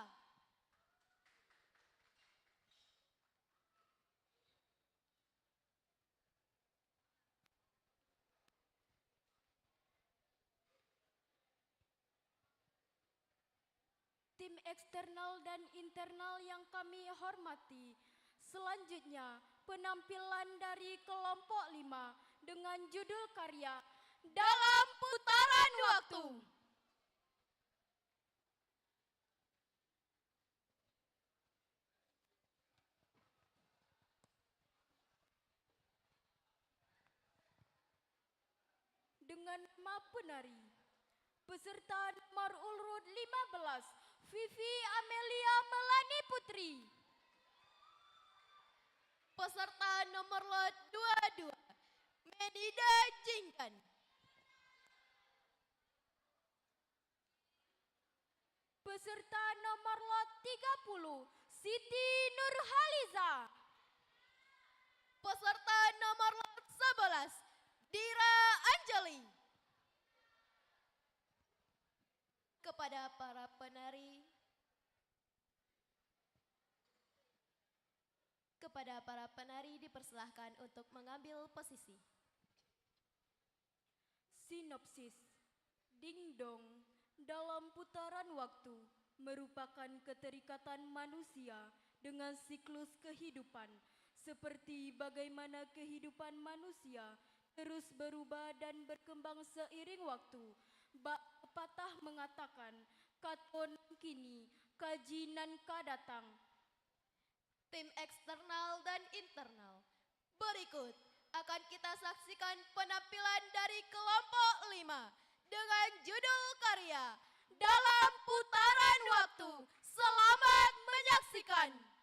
Tim eksternal dan internal yang kami hormati, selanjutnya penampilan dari kelompok 5 dengan judul karya Dalam Putaran Waktu. Dengan nama penari, peserta nomor urut 15, Vivi Amelia Melani Putri. Peserta nomor lot 22, Medida Jingkan. Peserta nomor lot 30, Siti Nurhaliza. Peserta nomor lot 11, Dira Anjali. Kepada para penari dipersilahkan untuk mengambil posisi. Sinopsis. Ding dong, dalam putaran waktu merupakan keterikatan manusia dengan siklus kehidupan, seperti bagaimana kehidupan manusia terus berubah dan berkembang seiring waktu. Bak pepatah mengatakan, katon kini, kajinan kadatang. Tim eksternal dan internal. Berikut akan kita saksikan penampilan dari kelompok 5 dengan judul karya Dalam Putaran Waktu. Selamat menyaksikan.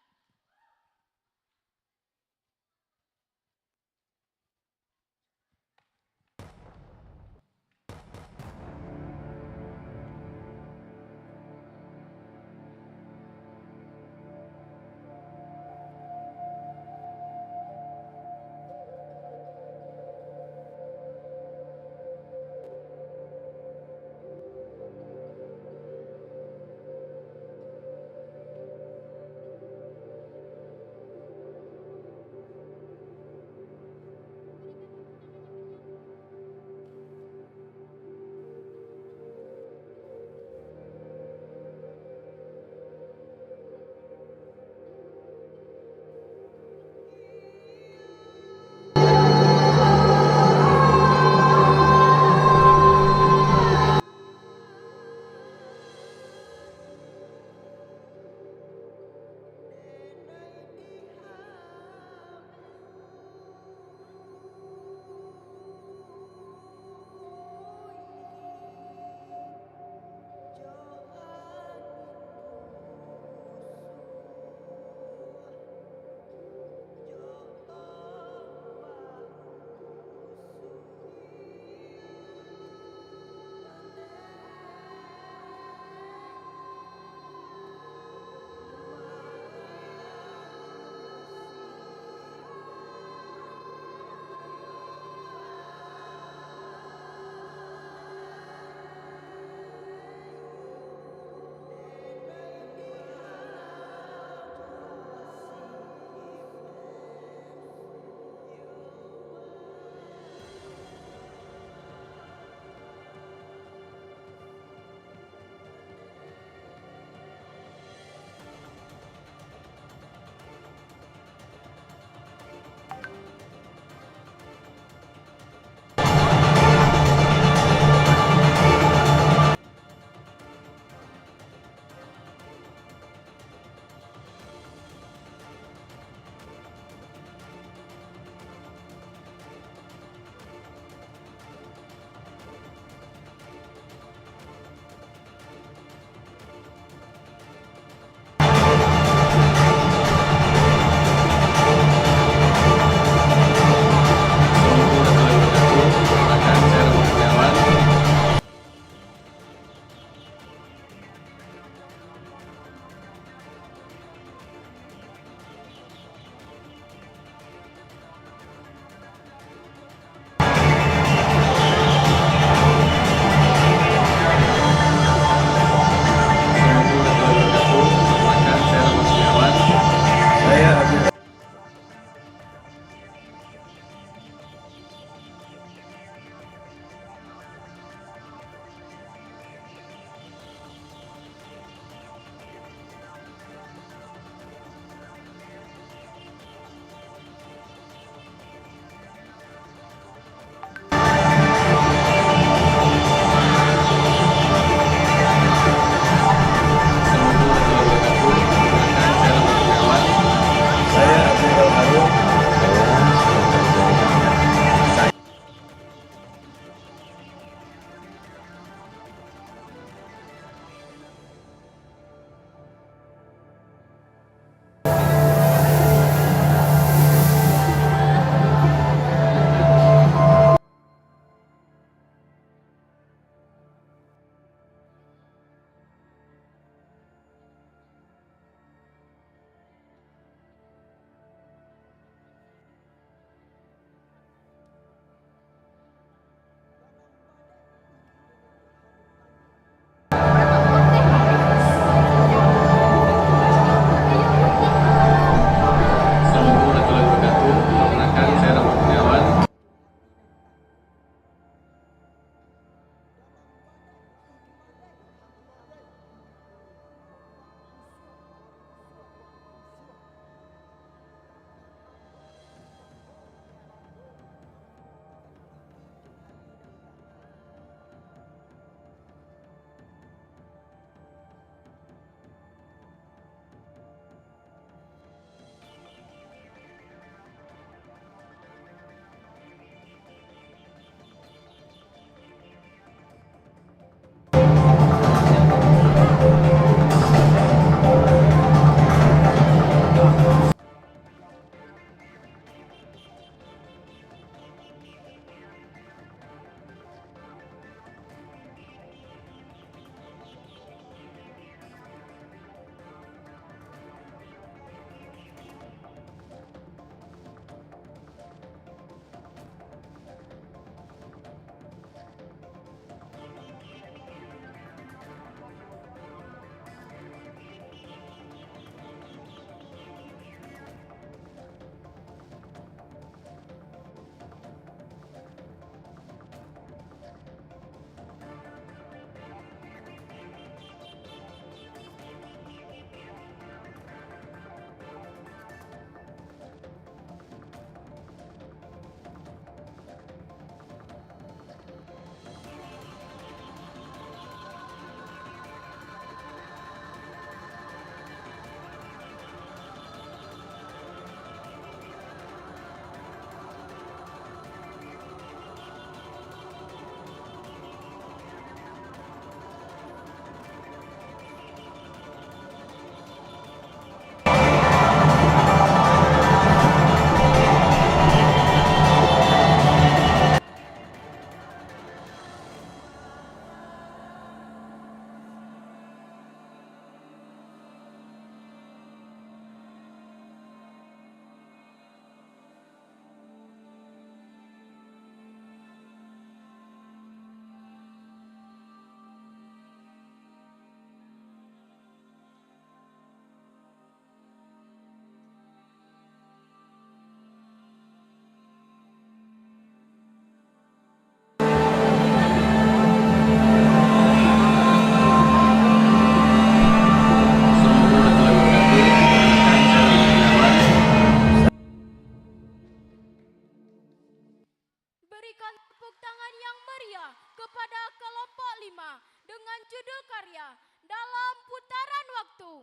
berikan tepuk tangan yang meriah kepada kelompok 5 dengan judul karya Dalam Putaran Waktu.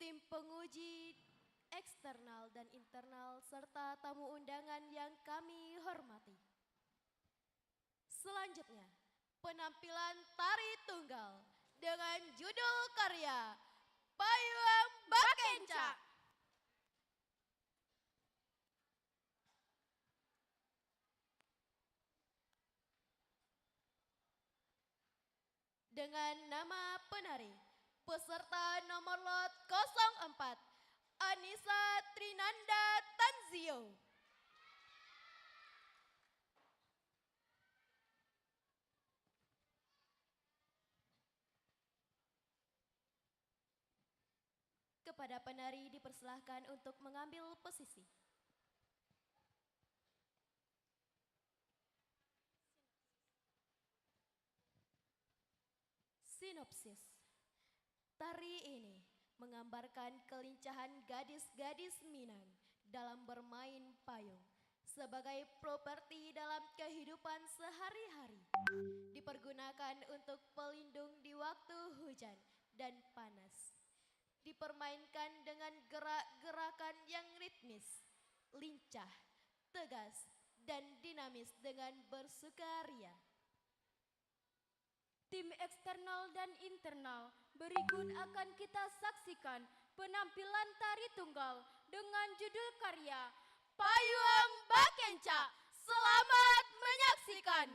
Tim penguji eksternal dan internal serta tamu undangan yang kami hormati. Selanjutnya, penampilan tari tunggal dengan judul karya Payung Bakenca. Dengan nama penari, peserta nomor lot 04, Anissa Trinanda Tanzio. Kepada penari dipersilahkan untuk mengambil posisi. Sinopsis. Tari ini menggambarkan kelincahan gadis-gadis Minang dalam bermain payung sebagai properti dalam kehidupan sehari-hari. Dipergunakan untuk pelindung di waktu hujan dan panas. Dipermainkan dengan gerak-gerakan yang ritmis, lincah, tegas, dan dinamis dengan bersukaria. Tim eksternal dan internal berikut akan kita saksikan penampilan tari tunggal dengan judul karya Payung Bakenca. Selamat menyaksikan.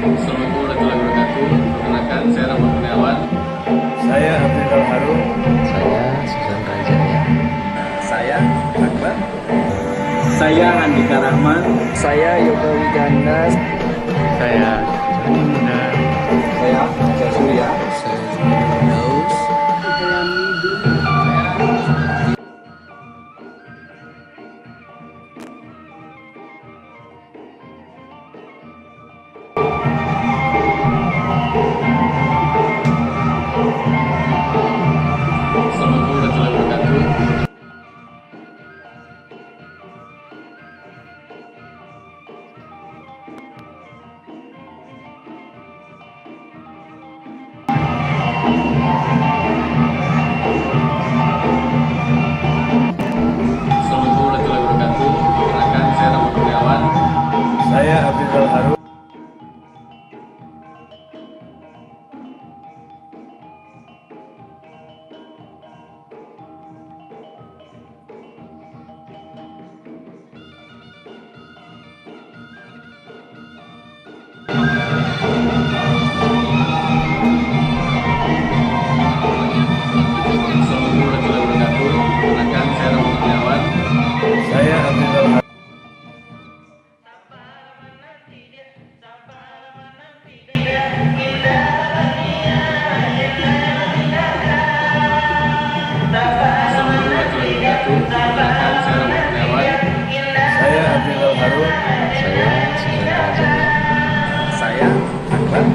Assalamualaikum warahmatullahi wabarakatuh. Perkenalkan, saya Rahmat Kurniawan. Saya Abdul Harum. Saya Susan Rajaya. Saya Akbar. Saya Andika Rahman. Saya Yoga Wiganda. Saya Joni Muda. Saya Aceh Surya. Assalamualaikum warahmatullahi wabarakatuh. Assalamualaikum warahmatullahi wabarakatuh. Perkenalkan, saya Rahmat Kurniawan. Saya Abdul Harum. Assalamualaikum warahmatullahi wabarakatuh. Perkenalkan, saya Rahmat Kurniawan. Saya Abdul Harum. Assalamualaikum warahmatullahi wabarakatuh. Perkenalkan, saya Rahmat Kurniawan. Saya Abdul Harum. Saya Susan Rajaya. Saya Akbar.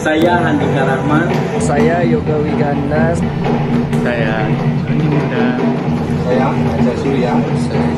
Saya Andika Rahman. Saya Yoga Wiganda. Saya Joni Muda. Saya Aceh Surya. Saya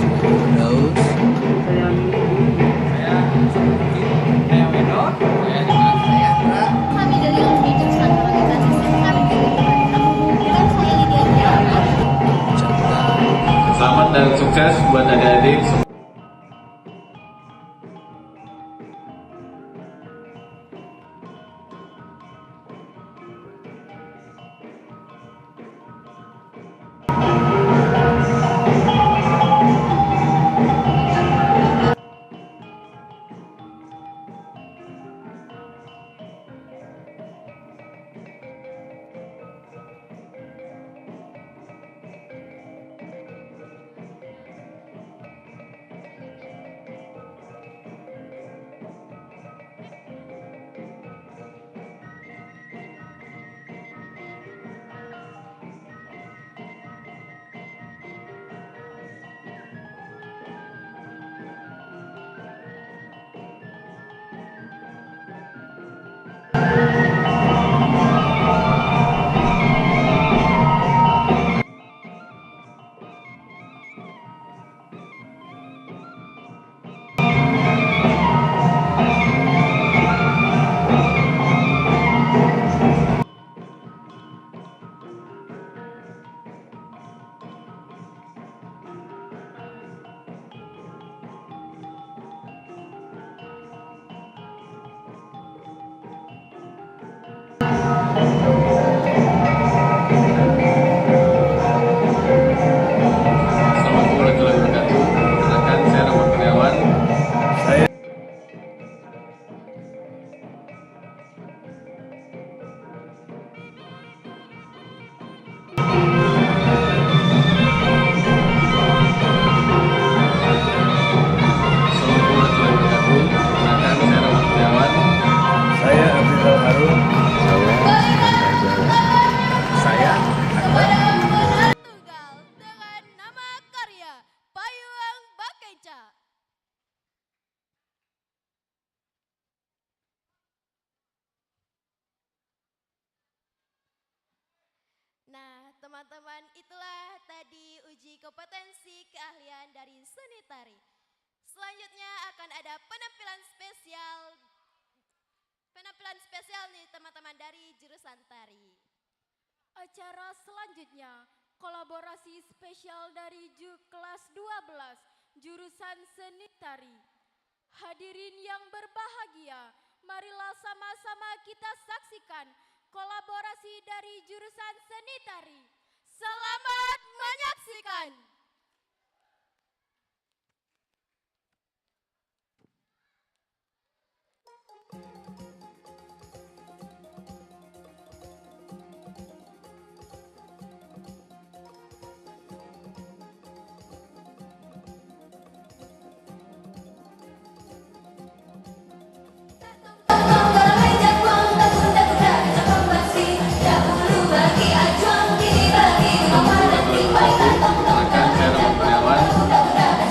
teman-teman, itulah tadi uji kompetensi keahlian dari seni tari. Selanjutnya akan ada penampilan spesial nih teman-teman dari jurusan tari. Acara selanjutnya, kolaborasi spesial dari kelas 12, jurusan seni tari. Hadirin yang berbahagia, marilah sama-sama kita saksikan kolaborasi dari jurusan seni tari. Selamat menyaksikan.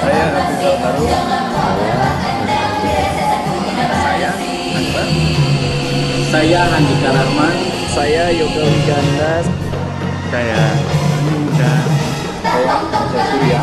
Saya Abdul Harun. Saya Akbar. Saya Andika Rahman. Saya Yoga Wiganda. Saya Muda. Saya Anja Surya.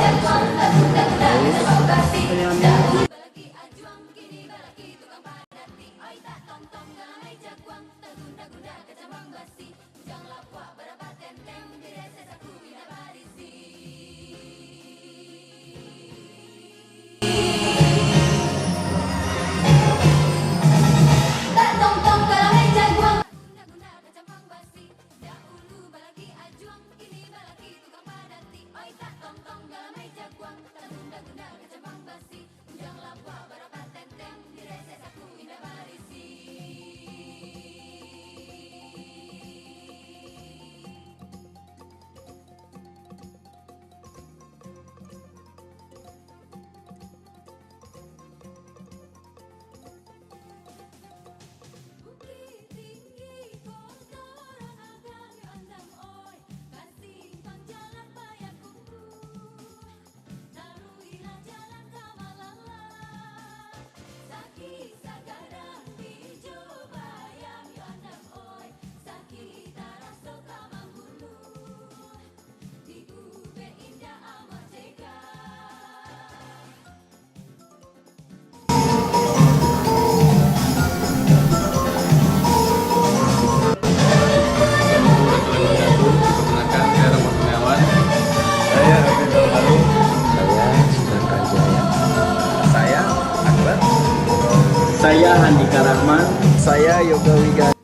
Saya Abdul Harun. Saya Sunan Jaya. Saya Akbar. Saya Andika Rahman. Saya Yoga Wiganda.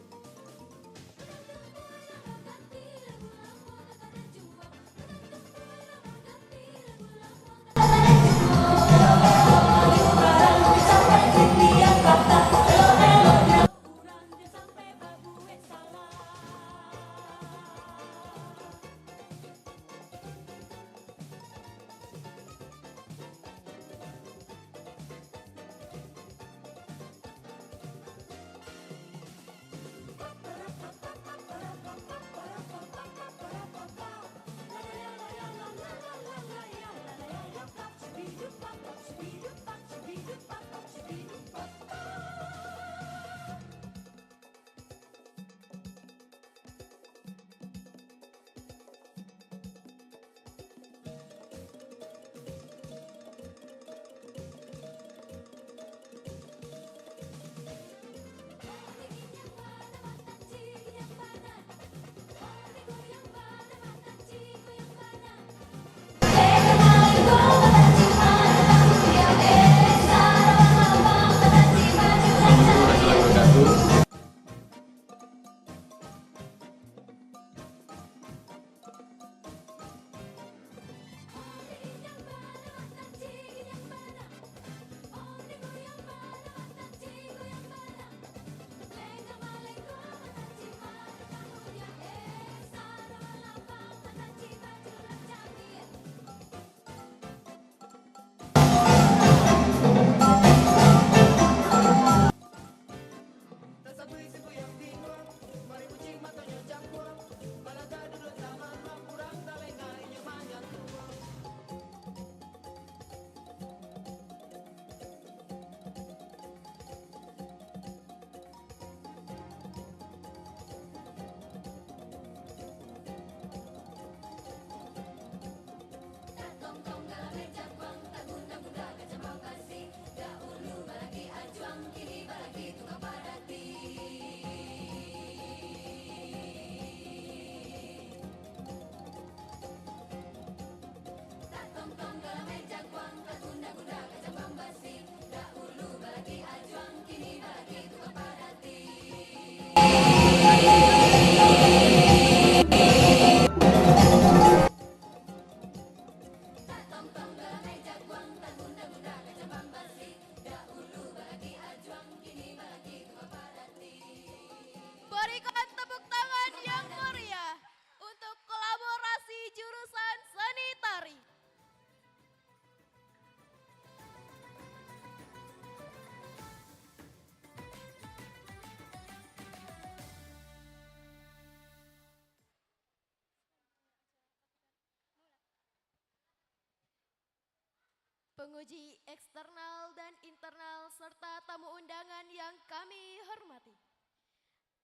penguji eksternal dan internal serta tamu undangan yang kami hormati.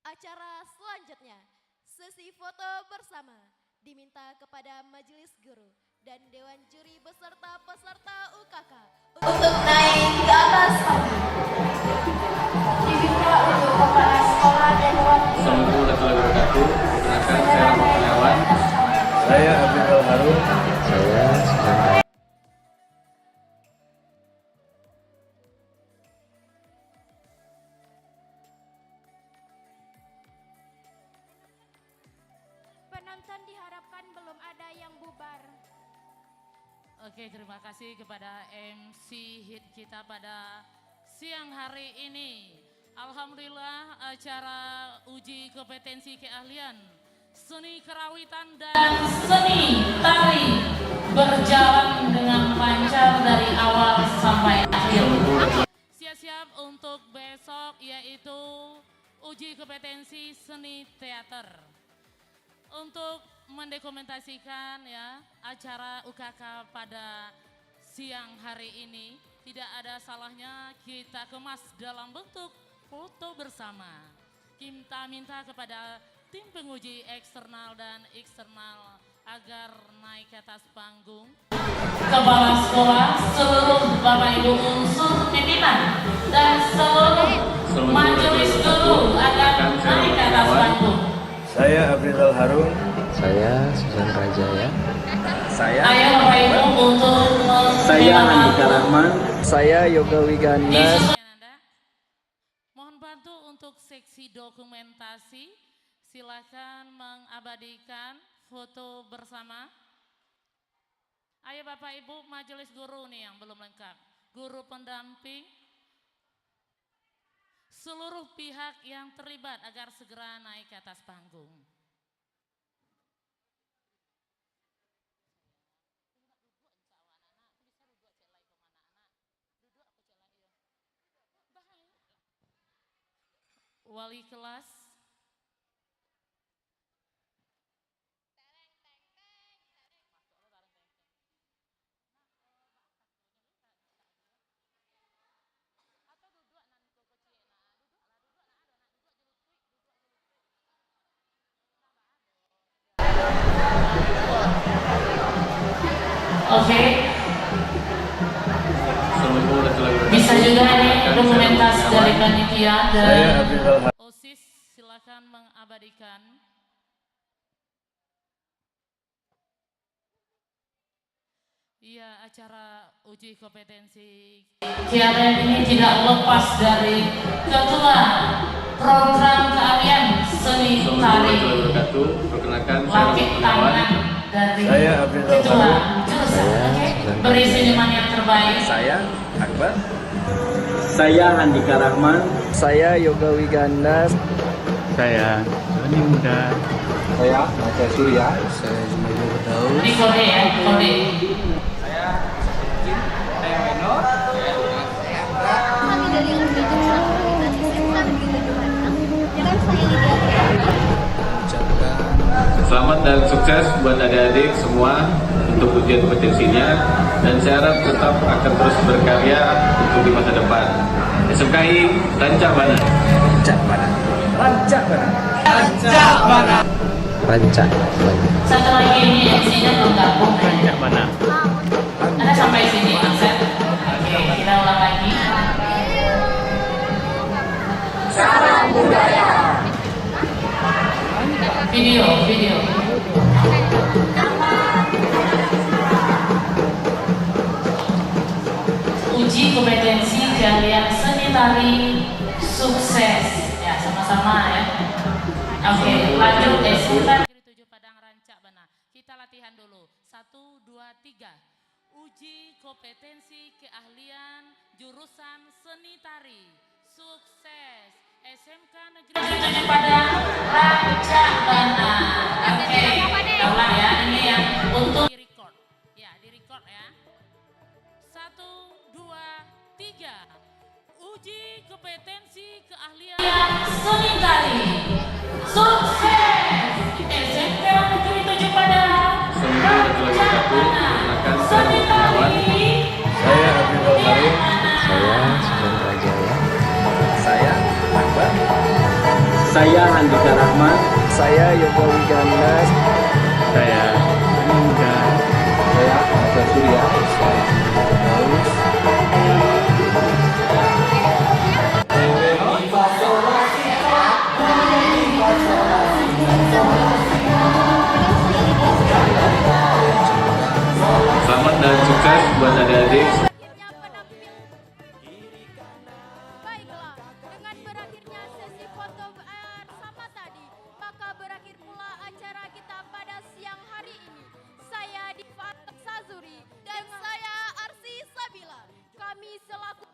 Acara selanjutnya, sesi foto bersama diminta kepada majelis guru dan dewan juri beserta peserta UKK untuk naik ke atas panggung. Diminta untuk kepala sekolah dan wakil. Assalamualaikum warahmatullahi wabarakatuh. Perkenalkan saya Rahmat Kurniawan. Saya Abdul Harun. Saya Susan. Penonton diharapkan belum ada yang bubar. Oke, terima kasih kepada MC hit kita pada siang hari ini. Alhamdulillah acara uji kompetensi keahlian seni karawitan dan seni tari berjalan dengan lancar dari awal sampai akhir. Siap-siap untuk besok yaitu uji kompetensi seni teater. Untuk mendokumentasikan ya acara UKK pada siang hari ini, tidak ada salahnya kita kemas dalam bentuk foto bersama. Kita minta kepada tim penguji eksternal dan eksternal agar naik ke atas panggung. Kepala sekolah, seluruh Bapak Ibu unsur pimpinan dan seluruh majelis guru agar naik ke atas panggung. Saya Abdul Harun. Saya Susan Rajaya. Saya Ayo Bapak Ibu untuk Saya Andika Rahman. Saya Yoga Wiganda. Mohon bantu untuk seksi dokumentasi. Silakan mengabadikan foto bersama. Ayo Bapak Ibu majelis guru nih yang belum lengkap. Guru pendamping. Seluruh pihak yang terlibat agar segera naik ke atas panggung. Wali kelas. Oke. Bisa juga nih dokumentasi dari panitia dan OSIS, silakan mengabadikan. Iya, acara uji kompetensi keahlian ini tidak lepas dari ketua program keahlian seni tari. Perkenalkan Lapik tangan dari ketua jurusan. Beri senyuman yang terbaik. Saya Akbar. Saya Andika Rahman. Saya Yoga Wiganda. Saya Sony Muda. Saya Maca Surya. Saya Jumaidi Daud. Di kode ya, kode. Kami dari Universitas Karawitan SMK Negeri 7 Padang. Dan saya Lydia Triana. Selamat dan sukses buat adik-adik semua untuk ujian kompetensinya, dan saya harap tetap akan terus berkarya untuk di masa depan. SMKI Rancak Bana. Rancak Bana. Rancak Bana. Rancak Bana. Rancak. Satu lagi ini MC-nya belum gabung. Rancak mana? Anda sampai sini konsep. Oke, kita ulang lagi. Salam budaya. Video. Uji kompetensi keahlian seni tari sukses. Ya, sama-sama ya. Oke, lanjut SMK Negeri 7 Padang Rancak Bana. Kita latihan dulu. 1, 2, 3. Uji kompetensi keahlian jurusan seni tari sukses. SMK Negeri 7 Padang Rancak Bana. Oke, ulang ya. Ini yang untuk di record. Ya, di record ya. 1, 2, 3. Uji kompetensi keahlian seni tari sukses. SMK Negeri 7 Padang Rancak Bana. Seni tari. Saya Saya Andika Rahman. Saya Yoga Wiganas. Saya Sony Muda. Saya Naca Surya. Saya Daus. Selamat dan sukses buat adik-adik. Baiklah, dengan berakhirnya sesi foto bersama tadi, maka berakhir pula acara kita pada siang hari ini. Saya Diva Sazuri dan saya Arsi Sabila. kami selaku